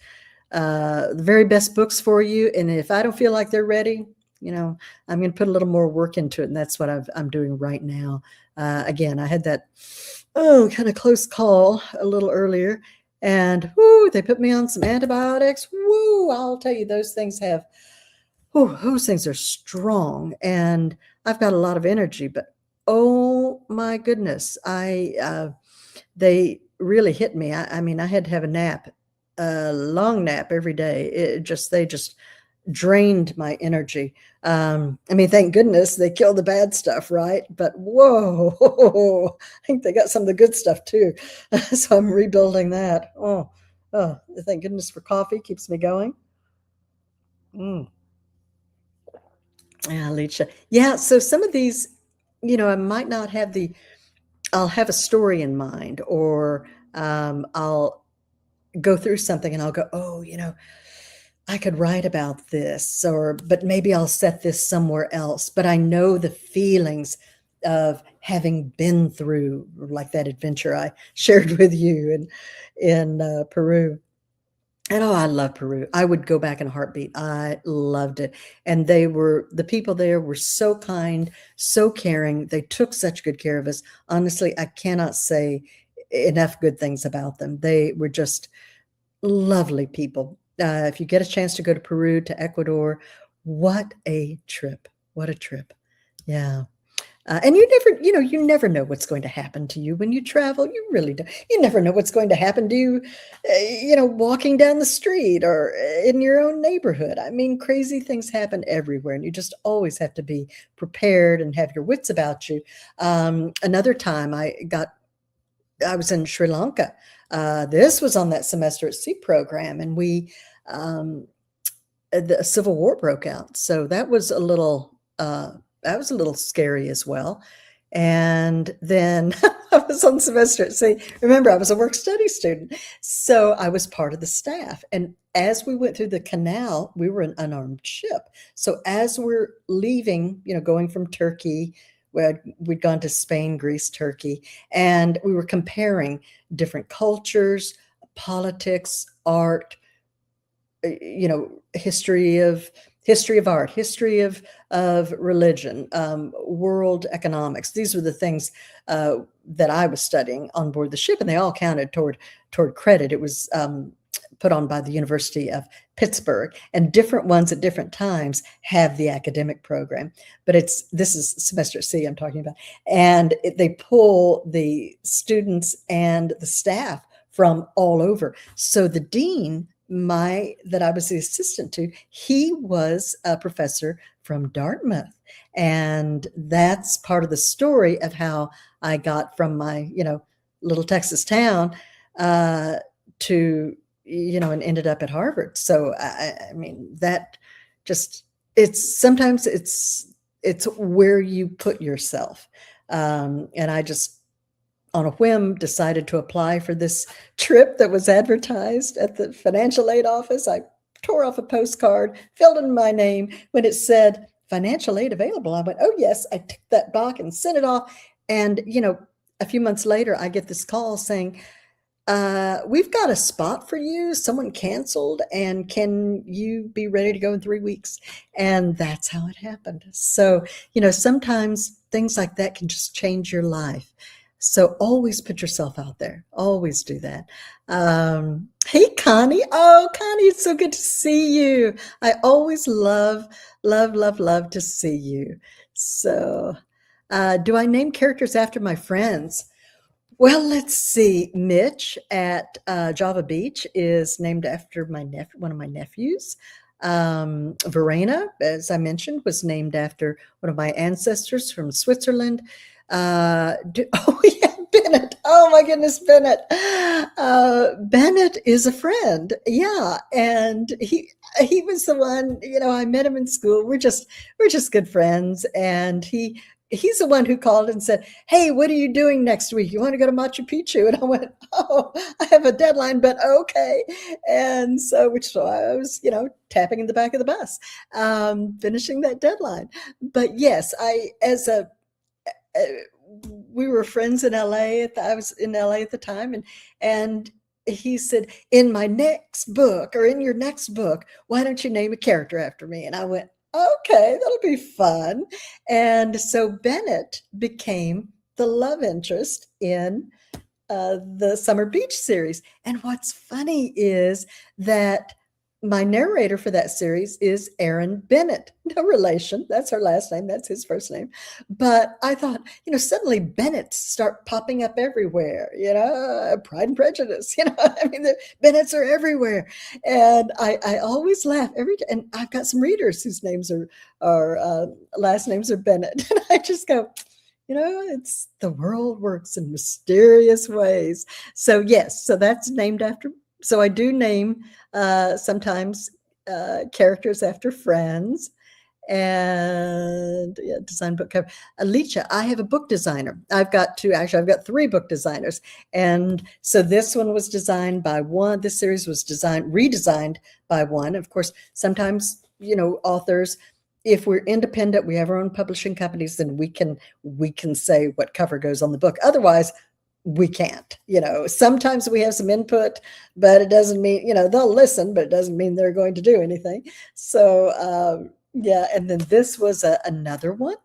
books for you. And if I don't feel like they're ready, I'm going to put a little more work into it. And that's what I'm doing right now. Again, I had that, kind of close call a little earlier, and they put me on some antibiotics. I'll tell you, those things are strong, and I've got a lot of energy, but oh my goodness, they really hit me. I mean, I had to have a long nap every day. They just drained my energy. Thank goodness they killed the bad stuff, right? But whoa, I think they got some of the good stuff too. So I'm rebuilding that. Oh, thank goodness for coffee, keeps me going. Yeah, Alicia. Yeah, so some of these, I might not have I'll have a story in mind, or I'll go through something and I'll go, I could write about this, but maybe I'll set this somewhere else. But I know the feelings of having been through, like that adventure I shared with you in Peru. And I love Peru. I would go back in a heartbeat. I loved it. And the people there were so kind, so caring. They took such good care of us. Honestly, I cannot say enough good things about them. They were just lovely people. If you get a chance to go to Peru, to Ecuador, what a trip. What a trip. Yeah. And you never know what's going to happen to you when you travel. You really don't. You never know what's going to happen to you, walking down the street or in your own neighborhood. I mean, crazy things happen everywhere, and you just always have to be prepared and have your wits about you. Another time I was in Sri Lanka. This was on that semester at sea program, and the Civil War broke out. So that was a little scary as well. And then I was on semester at sea. Remember, I was a work study student. So I was part of the staff. And as we went through the canal, we were an unarmed ship. So as we're leaving, going from Turkey, we'd gone to Spain, Greece, Turkey, and we were comparing different cultures, politics, art, history of history of art, history of religion, world economics. These were the things that I was studying on board the ship, and they all counted toward credit. It was put on by the University of Pittsburgh, and different ones at different times have the academic program. But this is semester C I'm talking about, and they pull the students and the staff from all over. So the dean that I was the assistant to, he was a professor from Dartmouth. And that's part of the story of how I got from my, little Texas town to, and ended up at Harvard. So, I mean, that just, sometimes it's where you put yourself. And I just, on a whim, decided to apply for this trip that was advertised at the financial aid office. I tore off a postcard, filled in my name. When it said financial aid available, I went, oh, yes. I ticked that box and sent it off. And, a few months later, I get this call saying, we've got a spot for you. Someone canceled, and can you be ready to go in 3 weeks? And that's how it happened. So, sometimes things like that can just change your life. So always put yourself out there. Always do that. Hey, Connie. Oh, Connie, it's so good to see you. I always love to see you. So do I name characters after my friends? Well, let's see. Mitch at Java Beach is named after one of my nephews. Verena, as I mentioned, was named after one of my ancestors from Switzerland. Oh yeah, Bennett. Oh my goodness, Bennett. Bennett is a friend. Yeah, and he was the one. I met him in school. We're just good friends, and he's the one who called and said, hey, what are you doing next week? You want to go to Machu Picchu? And I went, oh, I have a deadline, but okay. And so I was, tapping in the back of the bus, finishing that deadline. But yes, we were friends in LA. I was in LA at the time, and he said, in my next book, or in your next book, why don't you name a character after me? And I went, okay, that'll be fun. And so Bennett became the love interest in the Summer Beach series. And what's funny is that my narrator for that series is Erin Bennett. No relation. That's her last name. That's his first name. But I thought, suddenly Bennetts start popping up everywhere, Pride and Prejudice, I mean, the Bennetts are everywhere. And I always laugh every day. And I've got some readers whose names are last names are Bennett. And I just go, it's the world works in mysterious ways. So yes, so that's named after. So I do name sometimes characters after friends, and design book cover. Alicia, I have a book designer. I've got 3 book designers. And so this one was designed by one. This series was redesigned by one. Of course, sometimes, authors, if we're independent, we have our own publishing companies, then we can say what cover goes on the book. Otherwise, we can't. Sometimes we have some input, but it doesn't mean, they'll listen, but it doesn't mean they're going to do anything. So and then this was another one.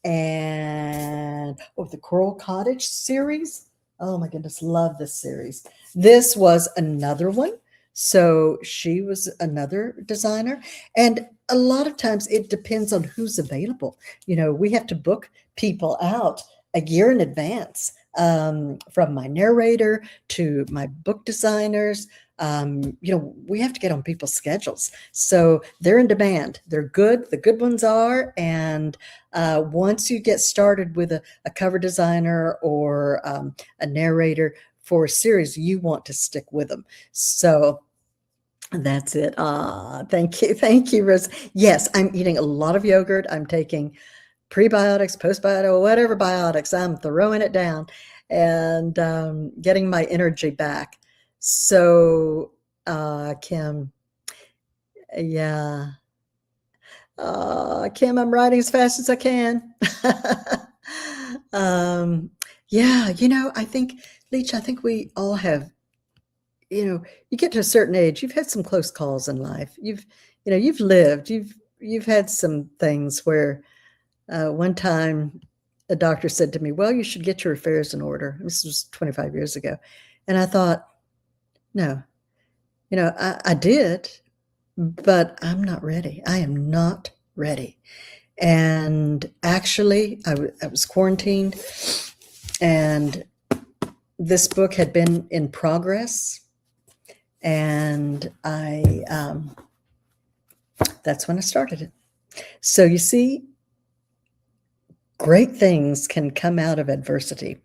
And the Coral Cottage series. Oh my goodness, love this series. This was another one. So she was another designer. And a lot of times it depends on who's available. We have to book people out a year in advance, from my narrator to my book designers. We have to get on people's schedules. So they're in demand. They're good. The good ones are. And once you get started with a cover designer or a narrator for a series, you want to stick with them. So that's it. Thank you. Thank you, Rose. Yes, I'm eating a lot of yogurt. I'm taking prebiotics, postbiotics, whatever biotics, I'm throwing it down and getting my energy back. So, Kim, yeah. Kim, I'm writing as fast as I can. I think, Leach, I think we all have, you get to a certain age, you've had some close calls in life. You've lived, you've had some things where one time a doctor said to me, well, you should get your affairs in order. This was 25 years ago. And I thought, no, I did, but I'm not ready. I am not ready. And actually, I was quarantined, and this book had been in progress, and that's when I started it. So you see, great things can come out of adversity.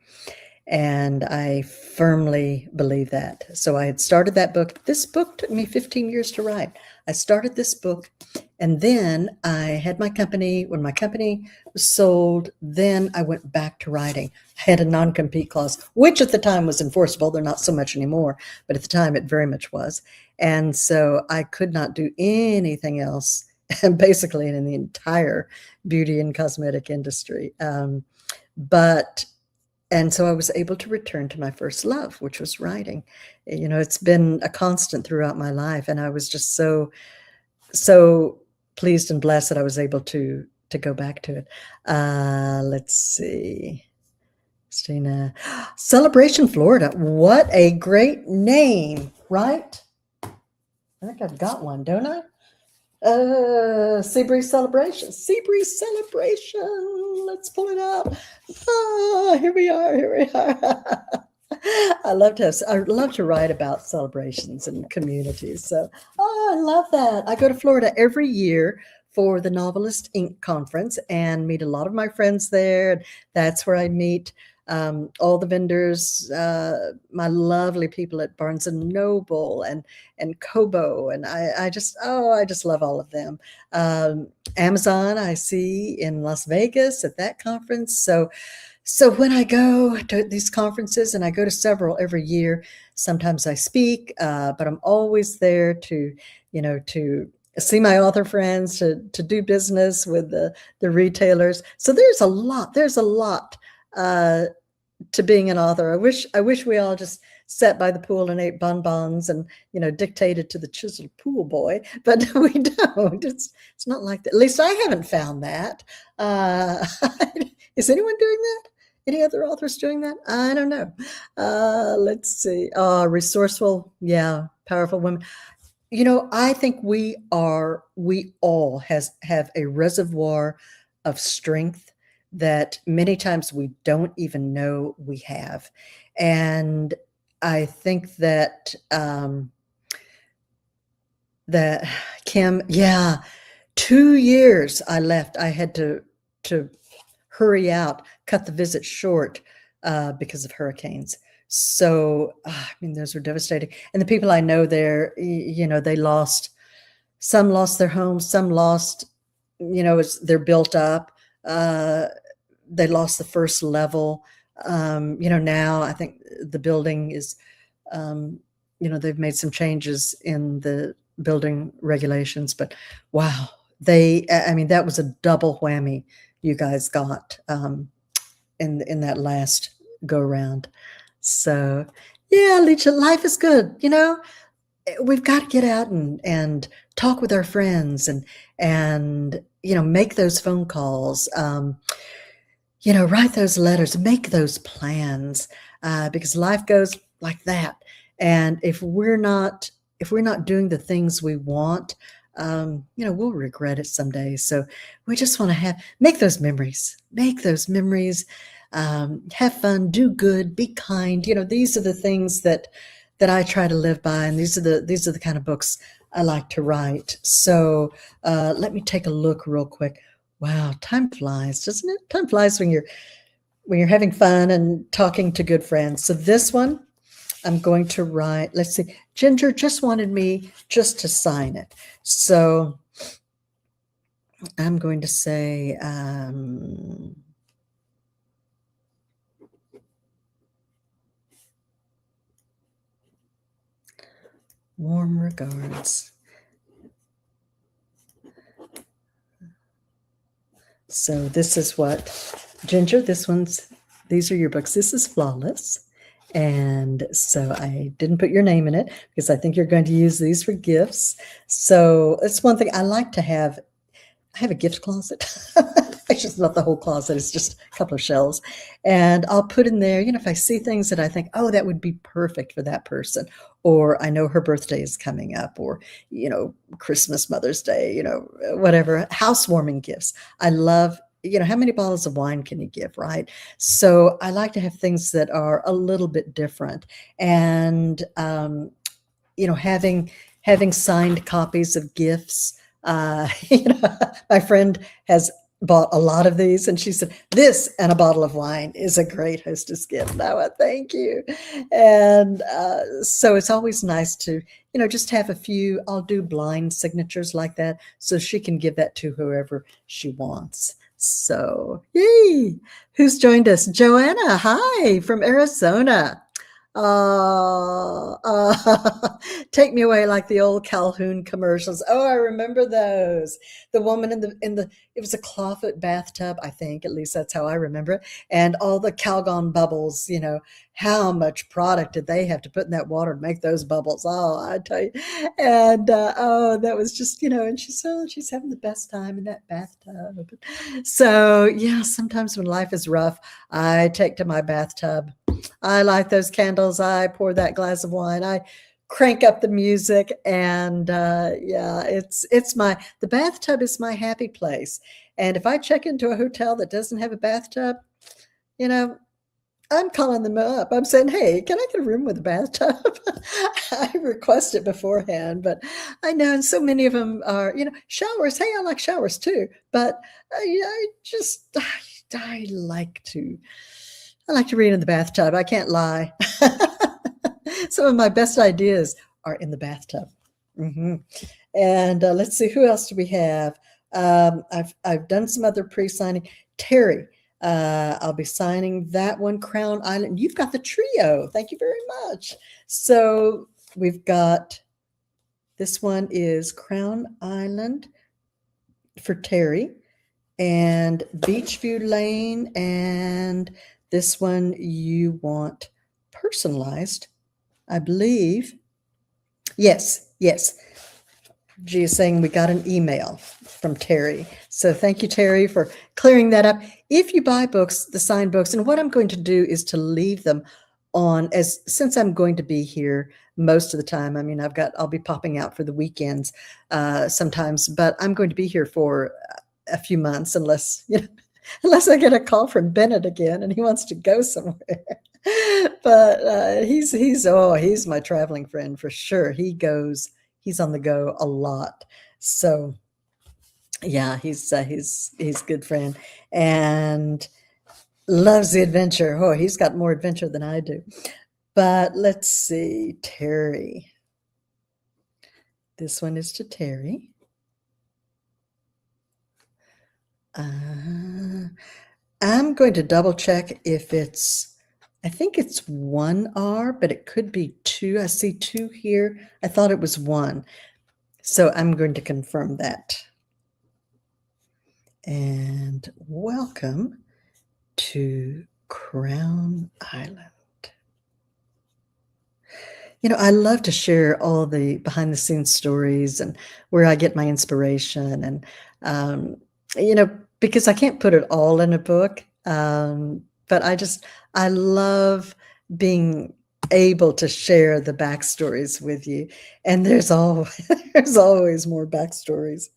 And I firmly believe that. So I had started that book. This book took me 15 years to write. I started this book, and then I had my company. When my company was sold, then I went back to writing. I had a non-compete clause, which at the time was enforceable. They're not so much anymore, but at the time it very much was. And so I could not do anything else, basically in the entire beauty and cosmetic industry. And so I was able to return to my first love, which was writing. It's been a constant throughout my life, and I was just so pleased and blessed that I was able to go back to it. Let's see. Christina, Celebration, Florida. What a great name, right? I think I've got one, don't I? Seabreeze Celebration. Seabreeze Celebration. Let's pull it up. Here we are. I love to write about celebrations and communities. So, I love that. I go to Florida every year for the Novelist Inc. conference and meet a lot of my friends there. And that's where I meet all the vendors, my lovely people at Barnes and Noble and Kobo, and I just love all of them. Amazon I see in Las Vegas at that conference. So when I go to these conferences, and I go to several every year, sometimes I speak, but I'm always there to see my author friends, to do business with the retailers. So there's a lot to being an author. I wish we all just sat by the pool and ate bonbons and dictated to the chiseled pool boy, but we don't. It's not like that. At least I haven't found that. Is anyone doing that? Any other authors doing that? I don't know. Let's see. Resourceful, yeah, powerful women. I think we all have a reservoir of strength that many times we don't even know we have. And I think that Kim, 2 years I left. I had to hurry out, cut the visit short because of hurricanes. So, those were devastating. And the people I know there, some lost their homes, some lost, they're built up. They lost the first level. Now I think the building is, they've made some changes in the building regulations, but wow, that was a double whammy you guys got in that last go round. So yeah, Leisha, life is good. We've got to get out and talk with our friends and make those phone calls, write those letters, make those plans, because life goes like that. And if we're not doing the things we want, we'll regret it someday. So we just want to make those memories, have fun, do good, be kind. These are the things that I try to live by. And these are the kind of books I like to write. So let me take a look real quick. Wow, time flies, doesn't it? Time flies when you're having fun and talking to good friends. So this one, I'm going to write, let's see, Ginger just wanted me just to sign it. So I'm going to say, warm regards. So this is what, Ginger, these are your books. This is Flawless. And so I didn't put your name in it because I think you're going to use these for gifts. So it's one thing I like to have I have a gift closet. It's just not the whole closet. It's just a couple of shelves. And I'll put in there, if I see things that I think, oh, that would be perfect for that person, or I know her birthday is coming up, or, Christmas, Mother's Day, whatever, housewarming gifts. I love, how many bottles of wine can you give, right? So I like to have things that are a little bit different. And, having signed copies of gifts. My friend has bought a lot of these, and she said, "This and a bottle of wine is a great hostess gift." Now, thank you. And so it's always nice to, just have a few. I'll do blind signatures like that, so she can give that to whoever she wants. So, yay! Who's joined us? Joanna, hi from Arizona. Take me away like the old Calhoun commercials. Oh, I remember those. The woman in the it was a clawfoot bathtub, I think. At least that's how I remember it. And all the Calgon bubbles, how much product did they have to put in that water to make those bubbles? Oh, I tell you. And that was just, and she's having the best time in that bathtub. So yeah, sometimes when life is rough, I take to my bathtub. I light those candles. I pour that glass of wine. I crank up the music, and yeah, the bathtub is my happy place. And if I check into a hotel that doesn't have a bathtub, I'm calling them up. I'm saying, "Hey, can I get a room with a bathtub?" I request it beforehand, but I know, and so many of them are, showers. Hey, I like showers too, but I like to. I like to read in the bathtub. I can't lie. Some of my best ideas are in the bathtub. And let's see, who else do we have? I've done some other pre-signing. Terry, I'll be signing that one, Crown Island. You've got the trio. Thank you very much. So we've got, this one is Crown Island for Terry, and Beachview Lane, and this one you want personalized, I believe. Yes. G is saying we got an email from Terry. So thank you, Terry, for clearing that up. If you buy books, the signed books, and what I'm going to do is to leave them on, since I'm going to be here most of the time. I mean, I'll be popping out for the weekends sometimes, but I'm going to be here for a few months, unless I get a call from Bennett again and he wants to go somewhere. But he's my traveling friend for sure. He's on the go a lot. So yeah, he's good friend and loves the adventure. Oh, he's got more adventure than I do. But let's see, Terry. This one is to Terry. I'm going to double check if I think it's 1R, but it could be 2. I see 2 here. I thought it was 1. So I'm going to confirm that. And welcome to Crown Island. I love to share all the behind the scenes stories and where I get my inspiration, and because I can't put it all in a book, but I love being able to share the backstories with you, and there's always more backstories.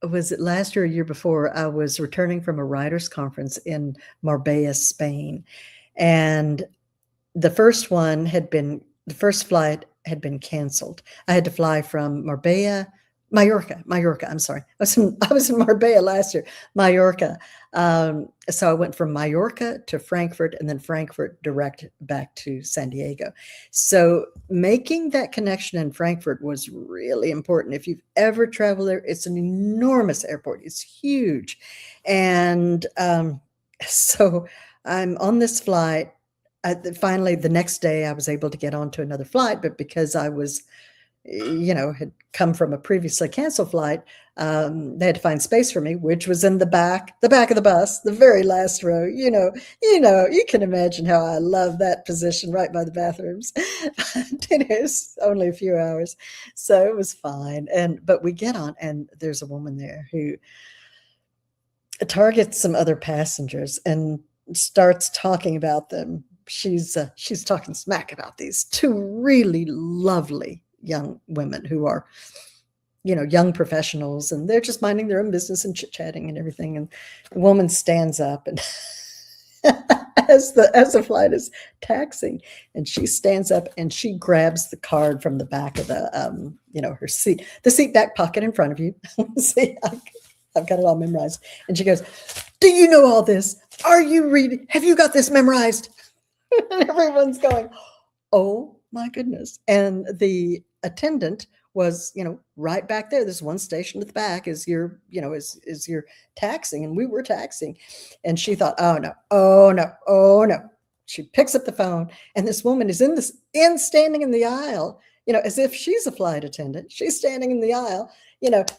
Was it last year or year before? I was returning from a writers' conference in Marbella, Spain, and the first flight had been canceled. I had to fly from Mallorca. I'm sorry. I was in Marbella last year, Mallorca. So I went from Mallorca to Frankfurt, and then Frankfurt direct back to San Diego. So making that connection in Frankfurt was really important. If you've ever traveled there, it's an enormous airport. It's huge. And so I'm on this flight. Finally, the next day, I was able to get onto another flight, but because I was had come from a previously canceled flight, they had to find space for me, which was in the back of the bus, the very last row. You can imagine how I love that position right by the bathrooms. But it is only a few hours, so it was fine. But we get on, and there's a woman there who targets some other passengers and starts talking about them. She's talking smack about these two really lovely young women who are, young professionals, and they're just minding their own business and chit-chatting and everything. And the woman stands up, and as the flight is taxiing, and she stands up and she grabs the card from the back of the her seat, the seat back pocket in front of you. See, I've got it all memorized. And she goes, "Do you know all this? Are you reading? Have you got this memorized?" And everyone's going, "Oh my goodness." And the attendant was, right back there. This one station at the back is your taxing, and we were taxing. And she thought, "Oh no, oh no, oh no." She picks up the phone, and this woman is standing in the aisle, as if she's a flight attendant. She's standing in the aisle,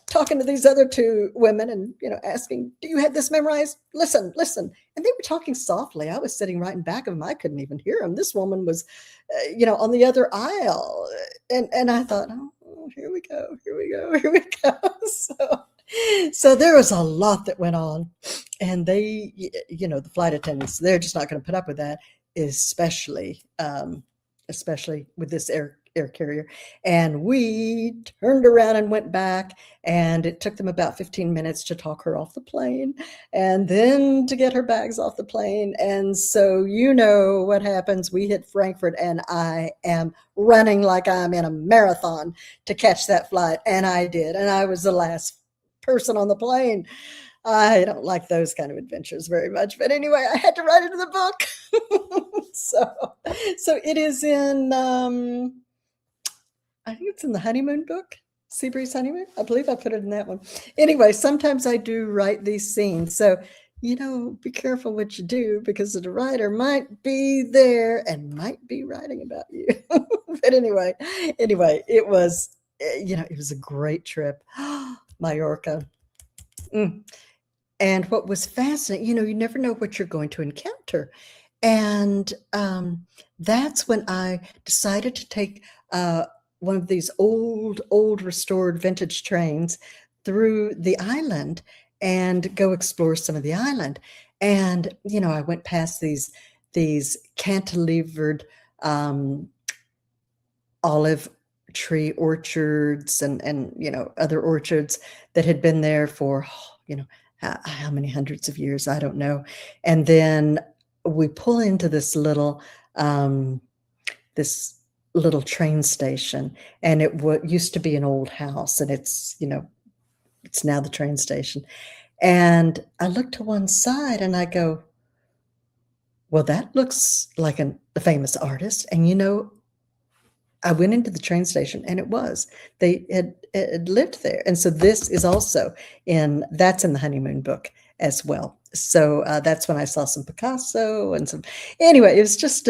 talking to these other two women and, asking, "Do you have this memorized? Listen, listen." And they were talking softly. I was sitting right in back of them. I couldn't even hear them. This woman was, on the other aisle. And I thought, "Oh, here we go, here we go, here we go." So there was a lot that went on. And they, the flight attendants, they're just not going to put up with that, especially with this air carrier. And we turned around and went back, and it took them about 15 minutes to talk her off the plane and then to get her bags off the plane. And so what happens. We hit Frankfurt, and I am running like I'm in a marathon to catch that flight. And I did. And I was the last person on the plane. I don't like those kind of adventures very much, but anyway, I had to write it in the book. So it is in, I think it's in the honeymoon book, Seabreeze Honeymoon. I believe I put it in that one. Anyway, sometimes I do write these scenes. So, be careful what you do, because the writer might be there and might be writing about you. But anyway, it was, it was a great trip. Mallorca. And what was fascinating, you never know what you're going to encounter. And that's when I decided to take one of these old restored vintage trains through the island and go explore some of the island. And, I went past these cantilevered olive tree orchards and other orchards that had been there for, how many hundreds of years, I don't know. And then we pull into this little train station, and it used to be an old house, and it's now the train station. And I look to one side and I go, "Well, that looks like a famous artist." And I went into the train station, and it was. They had lived there. And so this is also that's in the honeymoon book as well. So that's when I saw some Picasso and anyway, it was just,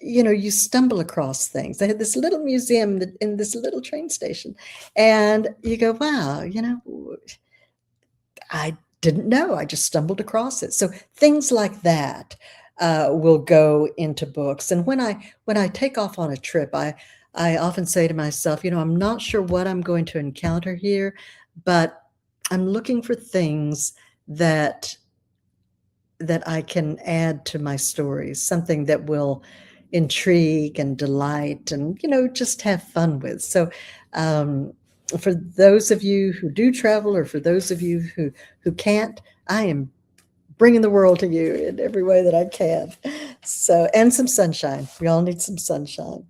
you stumble across things. They had this little museum in this little train station, and you go, "Wow, I didn't know. I just stumbled across it." So things like that will go into books. And when I take off on a trip, I often say to myself, I'm not sure what I'm going to encounter here, but I'm looking for things that I can add to my stories, something that will intrigue and delight and, just have fun with. So for those of you who do travel, or for those of you who can't, I am bringing the world to you in every way that I can. So, and some sunshine. We all need some sunshine.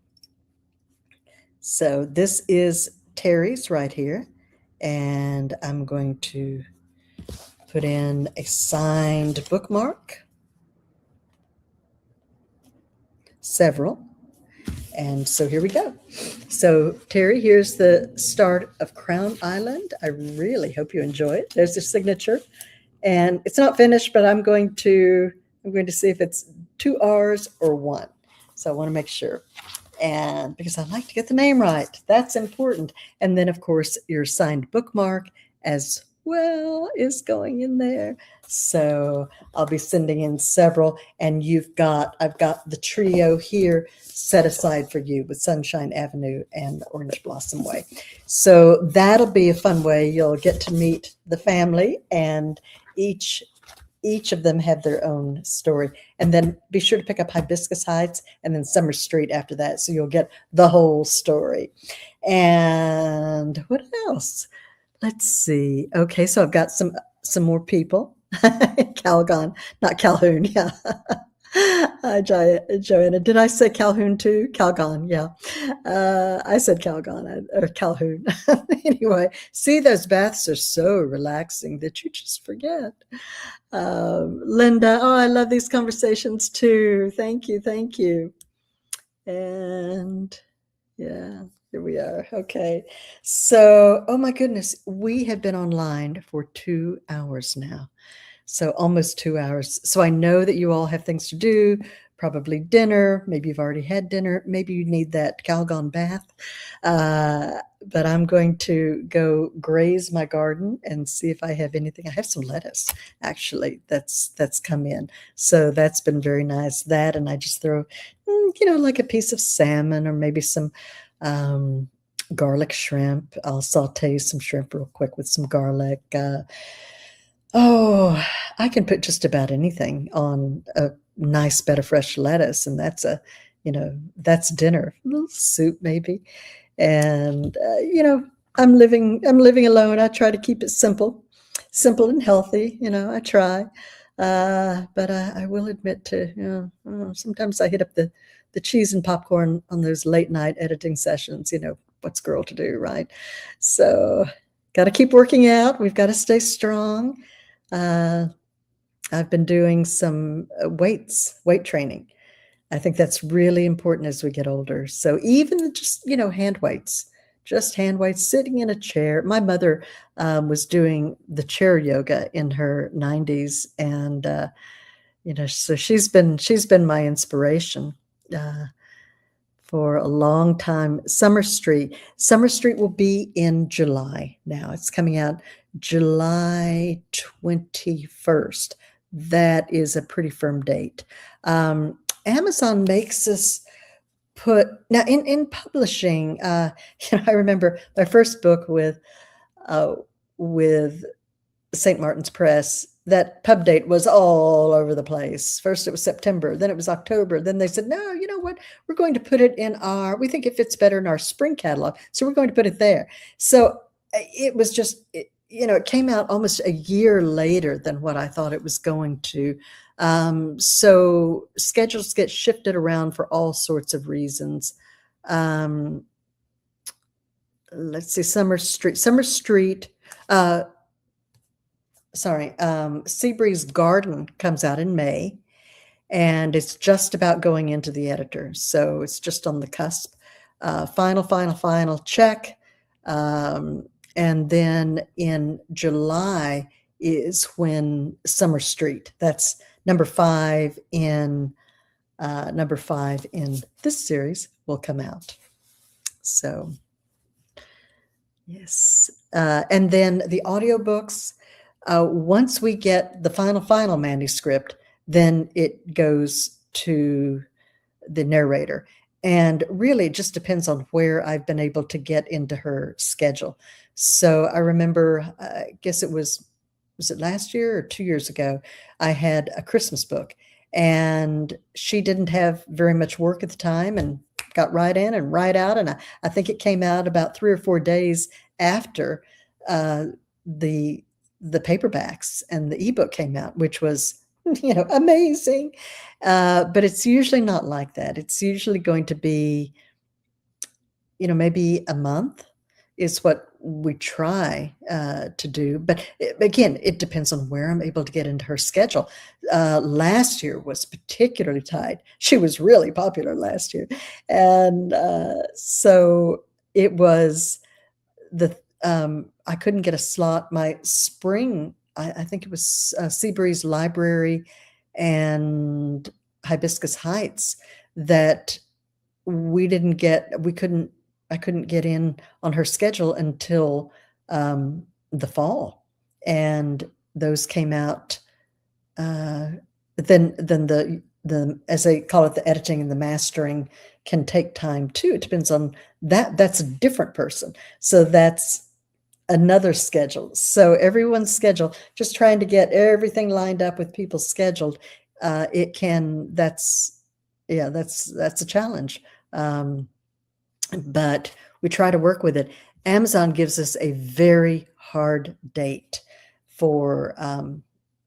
So this is Terry's right here, and I'm going to put in a signed bookmark, several. And so here we go. So Terry, here's the start of Crown Island. I really hope you enjoy it. There's the signature. And it's not finished, but I'm going to see if it's 2 R's or 1. So I want to make sure. and because I like to get the name right, that's important. And then, of course, your signed bookmark as well is going in there. So I'll be sending in several, and I've got the trio here set aside for you with Sunshine Avenue and Orange Blossom Way. So that'll be a fun way. You'll get to meet the family, and each of them have their own story. And then be sure to pick up Hibiscus Heights and then Summer Street after that, so you'll get the whole story. And what else? Let's see. Okay, so I've got some more people. Calgon, not Calhoun. Yeah. Joanna. Did I say Calhoun too? Calgon, yeah. I said Calgon or Calhoun. Anyway, see, those baths are so relaxing that you just forget. Linda, oh, I love these conversations too. Thank you, thank you. And yeah, here we are. Okay. So, oh my goodness, we have been online for 2 hours now. So almost 2 hours. So I know that you all have things to do, probably dinner. Maybe you've already had dinner. Maybe you need that Calgon bath. But I'm going to go graze my garden and see if I have anything. I have some lettuce, actually, that's come in. So that's been very nice. That, and I just throw, like a piece of salmon or maybe some garlic shrimp. I'll saute some shrimp real quick with some garlic. Oh, I can put just about anything on a nice bed of fresh lettuce, and that's dinner. A little soup maybe. And I'm living alone. I try to keep it simple and healthy. I try. But I will admit to, sometimes I hit up the cheese and popcorn on those late night editing sessions. What's girl to do, right? So got to keep working out. We've got to stay strong. I've been doing some weight training. I think that's really important as we get older. So even just, hand weights, sitting in a chair. My mother was doing the chair yoga in her 90s. And, so she's been my inspiration for a long time. Summer Street will be in July now. It's coming out July 21st. That is a pretty firm date. Amazon makes us put now in publishing. I remember my first book with St. Martin's Press. That pub date was all over the place. First it was September, then it was October. Then they said, no, you know what? We're going to put it we think it fits better in our spring catalog. So we're going to put it there. So it was just, it came out almost a year later than what I thought it was going to. So schedules get shifted around for all sorts of reasons. Let's see, Summer Street, Seabreeze Garden comes out in May, and it's just about going into the editor. So it's just on the cusp. Final check. And then in July is when Summer Street, that's number 5 in this series, will come out. So yes. And then the audiobooks, once we get the final manuscript, then it goes to the narrator. And really, it just depends on where I've been able to get into her schedule. So I remember, I guess was it last year or 2 years ago, I had a Christmas book, and she didn't have very much work at the time and got right in and right out. And I think it came out about 3 or 4 days after the paperbacks and the ebook came out, which was, amazing. But it's usually not like that. It's usually going to be, maybe a month is what we try to do. But again, it depends on where I'm able to get into her schedule. Last year was particularly tight. She was really popular last year. And so it was I couldn't get a slot. My spring, I think it was Seabreeze Library and Hibiscus Heights that we couldn't I couldn't get in on her schedule until, the fall, and those came out, uh, then the as they call it, the editing and the mastering can take time too. It depends on that's a different person. So that's another schedule. So everyone's schedule, just trying to get everything lined up with people scheduled, it can that's a challenge. Um, but we try to work with it. Amazon gives us a very hard date for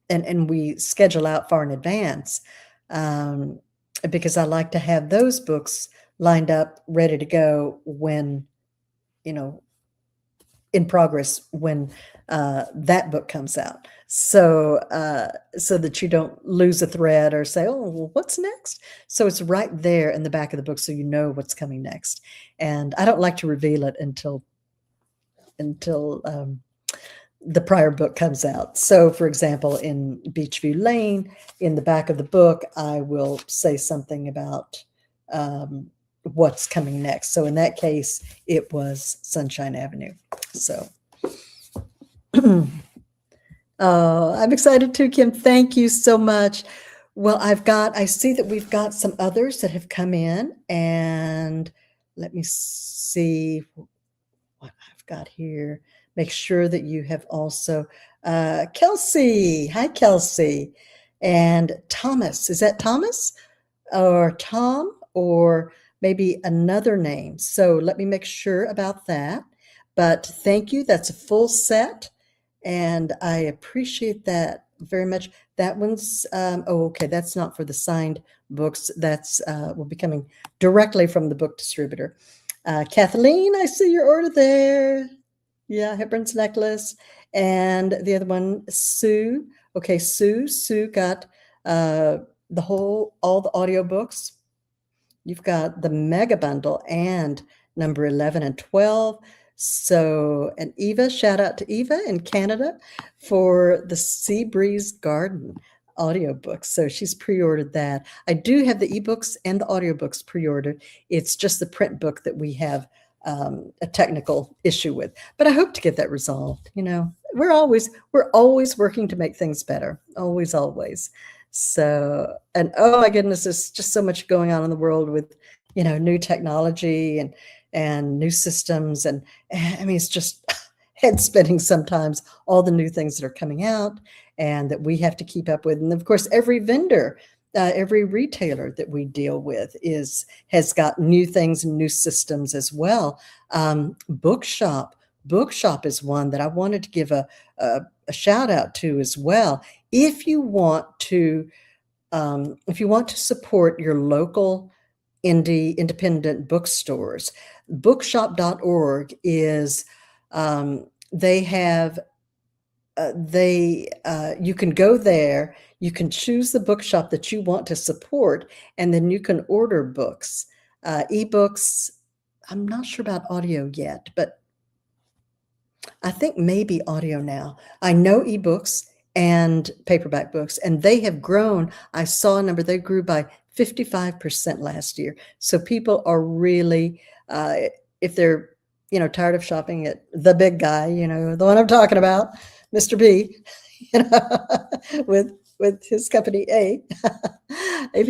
and we schedule out far in advance, um, because I like to have those books lined up, ready to go when, you know, in progress when that book comes out. So that you don't lose a thread or say, oh, well, what's next? So it's right there in the back of the book, so you know what's coming next. And I don't like to reveal it until the prior book comes out. So, for example, in Beachview Lane, in the back of the book, I will say something about what's coming next. So in that case, it was Sunshine Avenue. So, oh, I'm excited too, Kim. Thank you so much. Well, I see that we've got some others that have come in, and let me see what I've got here. Make sure that you have also, Kelsey. Hi, Kelsey. And Thomas. Is that Thomas or Tom or maybe another name? So let me make sure about that. But thank you. That's a full set. And I appreciate that very much. That one's, oh, okay. That's not for the signed books. That's will be coming directly from the book distributor. Kathleen, I see your order there. Yeah, Hepburn's Necklace. And the other one, Sue. Okay, Sue got all the audiobooks. You've got the mega bundle and number 11 and 12. So, and Eva, shout out to Eva in Canada for the Sea Breeze Garden audiobook. So she's pre-ordered that. I do have the ebooks and the audiobooks pre-ordered. It's just the print book that we have a technical issue with, but I hope to get that resolved. You know, we're always working to make things better. Always. So, and oh my goodness, there's just so much going on in the world with, you know, new technology and new systems. And I mean, it's just head spinning sometimes, all the new things that are coming out and that we have to keep up with. And of course, every vendor, every retailer that we deal with has got new things and new systems as well. Bookshop is one that I wanted to give a shout out to as well. If you want to support your local independent bookstores, bookshop.org is they have you can go there, you can choose the bookshop that you want to support, and then you can order books, ebooks. I'm not sure about audio yet, but I think maybe audio now. I know ebooks and paperback books, and they have grown. I saw a number, they grew by 55% last year. So people are really, if they're, you know, tired of shopping at the big guy, you know, the one I'm talking about, Mr. B, you know, with his company A. if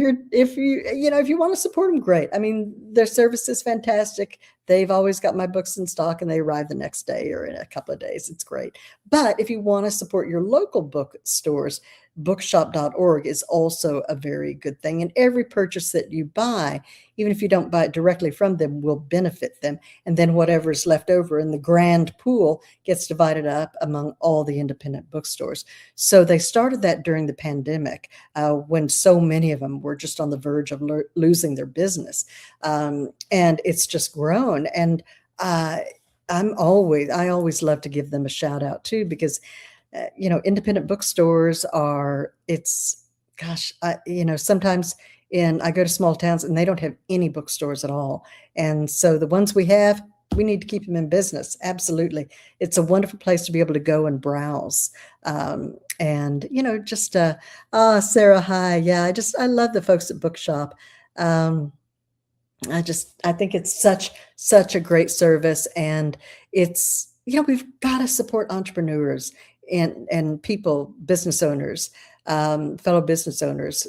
you want to support them, great. I mean, their service is fantastic. They've always got my books in stock and they arrive the next day or in a couple of days. It's great. But if you want to support your local bookstores, bookshop.org is also a very good thing. And every purchase that you buy, even if you don't buy it directly from them, will benefit them. And then whatever is left over in the grand pool gets divided up among all the independent bookstores. So they started that during the pandemic, when so many of them were just on the verge of losing their business. And it's just grown. And I always love to give them a shout out too, because you know, independent bookstores sometimes I go to small towns and they don't have any bookstores at all. And so the ones we have, we need to keep them in business. Absolutely. It's a wonderful place to be able to go and browse. And, you know, just, Sarah, hi. Yeah, I love the folks at Bookshop. I think it's such a great service, and it's, we've got to support entrepreneurs and people, business owners, fellow business owners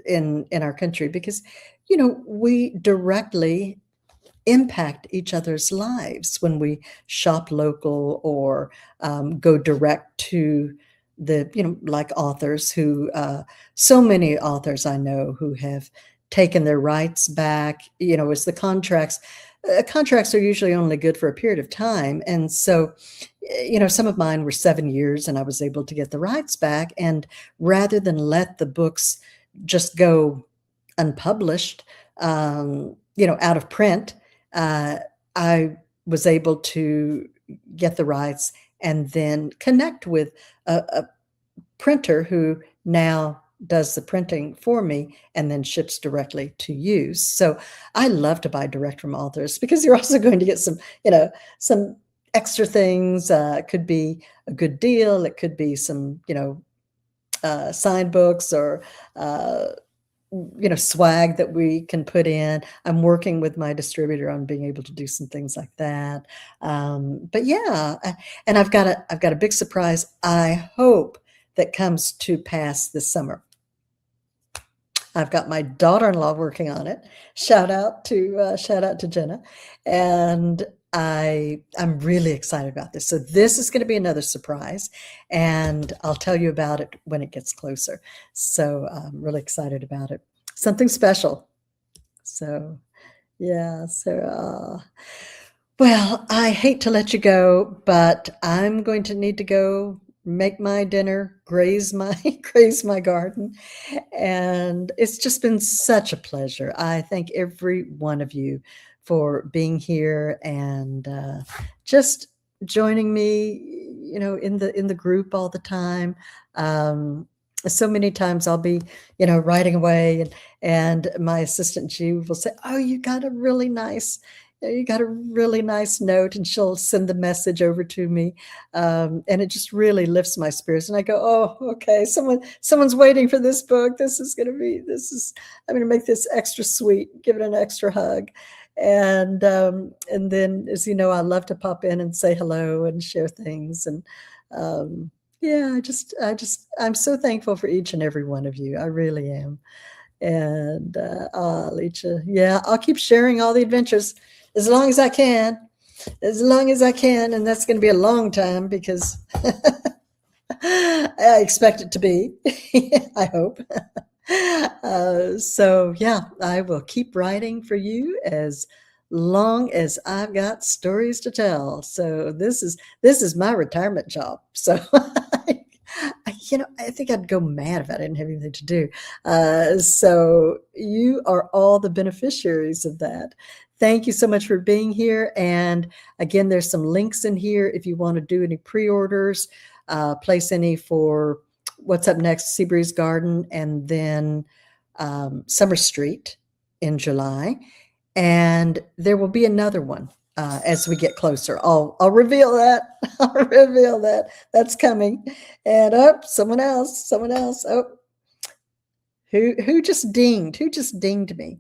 in our country, because we directly impact each other's lives when we shop local or go direct to the, like authors who, so many authors I know who have taken their rights back, as the contracts are usually only good for a period of time. And so, some of mine were 7 years and I was able to get the rights back. And rather than let the books just go unpublished, out of print, uh, I was able to get the rights and then connect with a printer who now does the printing for me and then ships directly to you. So I love to buy direct from authors because you're also going to get some extra things. It could be a good deal. It could be some, signed books or, swag that we can put in. I'm working with my distributor on being able to do some things like that. But yeah, and I've got a big surprise, I hope, that comes to pass this summer. I've got my daughter-in-law working on it. Shout out to Jenna, and I'm really excited about this. So this is going to be another surprise, and I'll tell you about it when it gets closer. So I'm really excited about it. Something special. So yeah. So well, I hate to let you go, but I'm going to need to go make my dinner, graze my graze my garden, and it's just been such a pleasure. I thank every one of you for being here and just joining me, in the group all the time. So many times I'll be, writing away, and my assistant G will say, "Oh, you got a really nice note," and she'll send the message over to me, and it just really lifts my spirits. And I go, "Oh, okay, someone's waiting for this book. I'm going to make this extra sweet, give it an extra hug." And then, as you know, I love to pop in and say hello and share things. And yeah, I'm so thankful for each and every one of you. I really am. And Alicia, yeah, I'll keep sharing all the adventures as long as I can, and that's going to be a long time because I expect it to be. I hope. So yeah, I will keep writing for you as long as I've got stories to tell. So this is my retirement job. So I think I'd go mad if I didn't have anything to do. So you are all the beneficiaries of that. Thank you so much for being here. And again, there's some links in here if you want to do any pre-orders, place any for what's up next, Seabreeze Garden, and then Summer Street in July. And there will be another one as we get closer. I'll reveal that. I'll reveal that. That's coming. And someone else. Oh, who just dinged? Who just dinged me?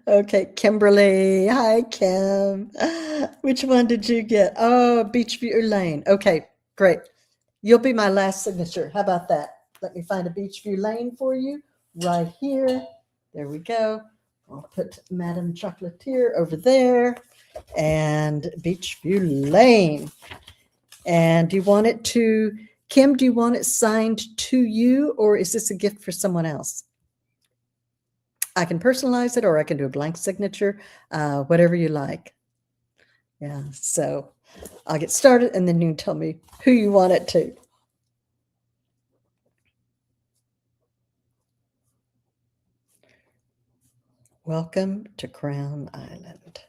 Okay, Kimberly. Hi, Kim. Which one did you get? Oh, Beachview Lane. Okay, great. You'll be my last signature. How about that? Let me find a Beachview Lane for you right here. There we go. I'll put Madame Chocolatier over there and Beachview Lane. And do you want it to, Kim, do you want it signed to you, or is this a gift for someone else? I can personalize it, or I can do a blank signature, whatever you like. Yeah, so I'll get started and then you can tell me who you want it to. Welcome to Crown Island.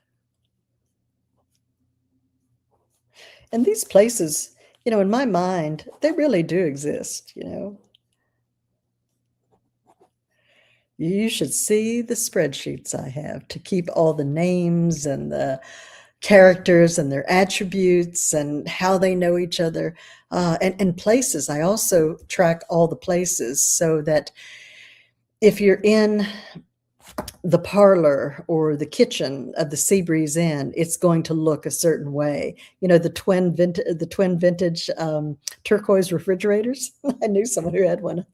And these places, in my mind, they really do exist, You should see the spreadsheets I have to keep all the names and the characters and their attributes and how they know each other, and places. I also track all the places so that if you're in the parlor or the kitchen of the Seabreeze Inn, it's going to look a certain way. You know, the twin vintage turquoise refrigerators. I knew someone who had one.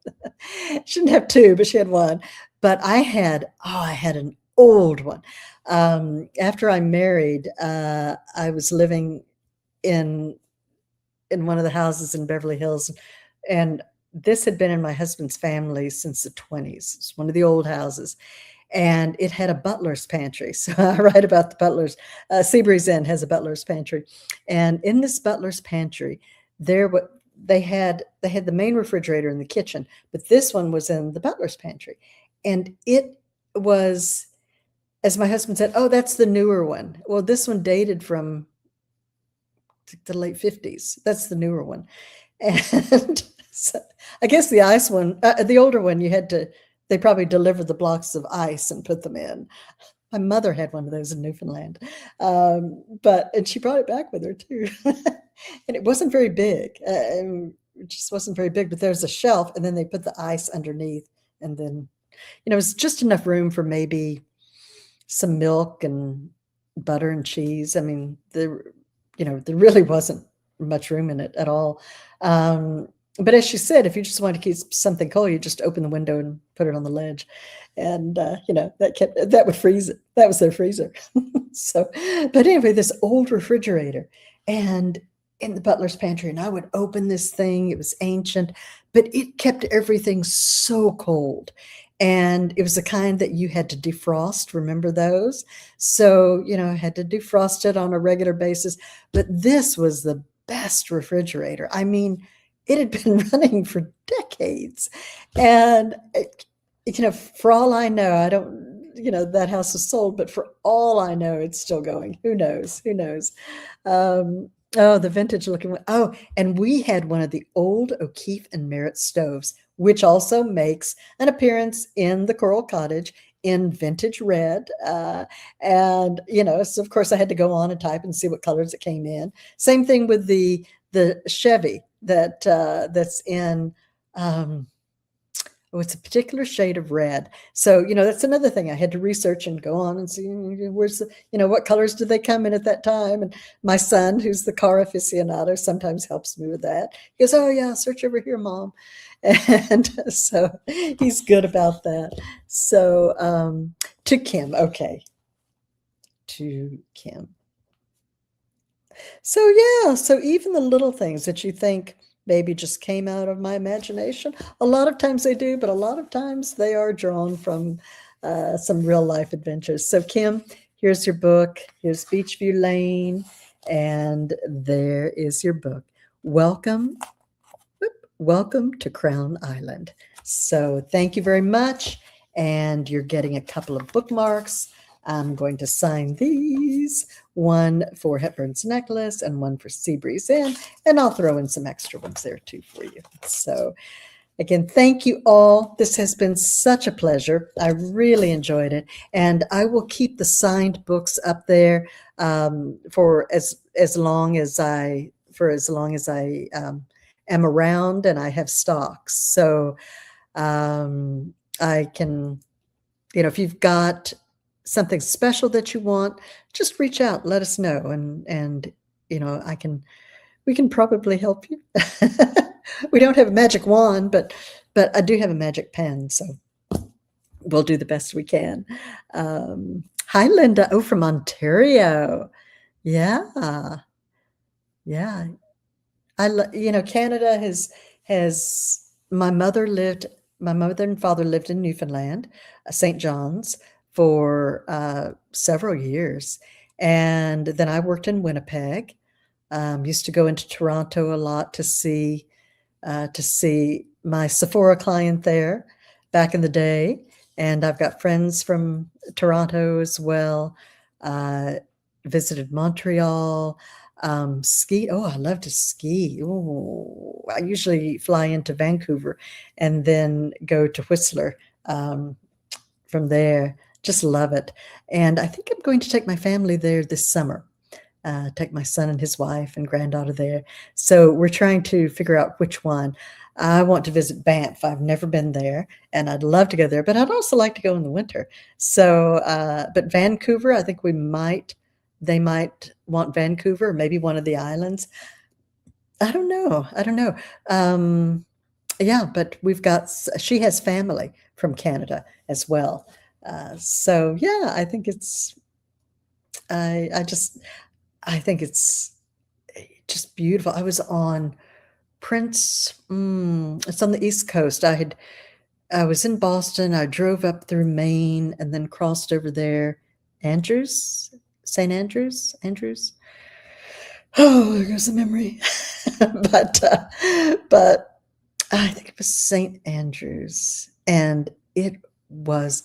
She didn't have two, but she had one. But I had an old one. After I married, I was living in one of the houses in Beverly Hills, and this had been in my husband's family since the 20s. It's one of the old houses, and it had a butler's pantry. So I write about the butler's. Seabreeze Inn has a butler's pantry, and in this butler's pantry, there what they had the main refrigerator in the kitchen, but this one was in the butler's pantry, and it was, as my husband said, "Oh, that's the newer one." Well, this one dated from the late 50s. That's the newer one, and so I guess the ice one, the older one, they probably delivered the blocks of ice and put them in. My mother had one of those in Newfoundland, and she brought it back with her too. And it wasn't very big. It just wasn't very big, but there's a shelf, and then they put the ice underneath, and then, it was just enough room for maybe some milk and butter and cheese. I mean, there really wasn't much room in it at all. But as she said, if you just wanted to keep something cold, you just open the window and put it on the ledge. And, that would freeze it. That was their freezer. So, but anyway, this old refrigerator and in the butler's pantry, and I would open this thing. It was ancient, but it kept everything so cold. And it was the kind that you had to defrost. Remember those? So, I had to defrost it on a regular basis. But this was the best refrigerator. I mean, it had been running for decades. And, for all I know, I don't, that house is sold, but for all I know, it's still going. Who knows? Who knows? Oh, the vintage looking one. Oh, and we had one of the old O'Keefe and Merritt stoves, which also makes an appearance in the Coral Cottage in vintage red. So of course I had to go on and type and see what colors it came in. Same thing with the Chevy that's in, it's a particular shade of red. So, that's another thing I had to research and go on and see what colors did they come in at that time. And my son, who's the car aficionado, sometimes helps me with that. He goes, "Oh yeah, search over here, Mom." And so he's good about that. So, to Kim. Okay. To Kim. So yeah, so even the little things that you think maybe just came out of my imagination, a lot of times they do, but a lot of times they are drawn from some real life adventures. So Kim, here's your book. Here's Beachview Lane, and there is your book. Welcome to Crown Island. So thank you very much, and you're getting a couple of bookmarks. I'm going to sign these, one for Hepburn's Necklace and one for Seabreeze Inn, and I'll throw in some extra ones there too for you. So again, thank you all. This has been such a pleasure. I really enjoyed it, and I will keep the signed books up there for as long as I am around and I have stocks. So I can, if you've got something special that you want, just reach out, let us know, and we can probably help you. We don't have a magic wand, but I do have a magic pen, so we'll do the best we can. Hi, Linda. Oh, from Ontario. Yeah. Yeah. Canada has my mother and father lived in Newfoundland, St. John's, for several years. And then I worked in Winnipeg. Used to go into Toronto a lot to see my Sephora client there back in the day. And I've got friends from Toronto as well. Visited Montreal. Ski. Oh, I love to ski. Oh, I usually fly into Vancouver and then go to Whistler from there. Just love it. And I think I'm going to take my family there this summer. Take my son and his wife and granddaughter there. So we're trying to figure out which one. I want to visit Banff. I've never been there, and I'd love to go there, but I'd also like to go in the winter. So, but Vancouver, I think they might want Vancouver, maybe one of the islands. I don't know. I don't know. Yeah, but she has family from Canada as well. So yeah, I just, I think it's just beautiful. I was on it's on the East Coast. I was in Boston. I drove up through Maine and then crossed over there. Andrews, St. Andrews. Oh, there goes the memory. but but I think it was St. Andrews, and it was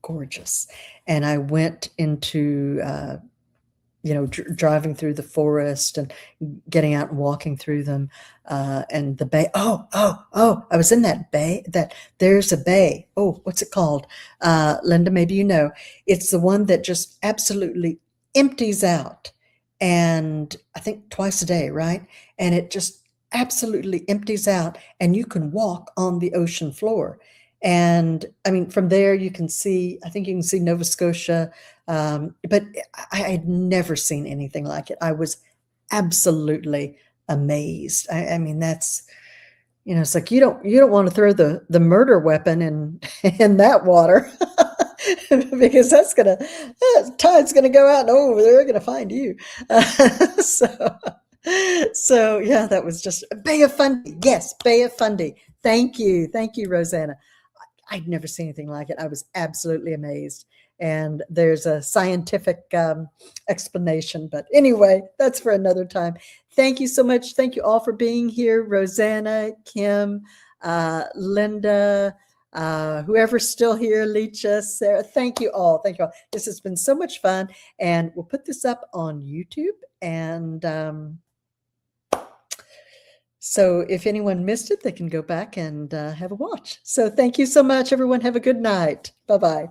gorgeous. And I went into driving through the forest and getting out and walking through them, and the bay. Oh! I was in that bay. There's a bay. Oh, what's it called? Linda, maybe you know. It's the one that just absolutely empties out, and I think twice a day, right? And it just absolutely empties out, and you can walk on the ocean floor. And I mean, from there you can see. I think you can see Nova Scotia, but I had never seen anything like it. I was absolutely amazed. I mean, it's like you don't want to throw the murder weapon in in that water because tide's gonna go out and over they're gonna find you. So so yeah, that was just Bay of Fundy. Yes, Bay of Fundy. Thank you, Rosanna. I'd never seen anything like it. I was absolutely amazed. And there's a scientific explanation. But anyway, that's for another time. Thank you so much. Thank you all for being here. Rosanna, Kim, Linda, whoever's still here, Lecha, Sarah. Thank you all. Thank you all. This has been so much fun. And we'll put this up on YouTube. And so if anyone missed it, they can go back and have a watch. So thank you so much, everyone. Have a good night. Bye-bye.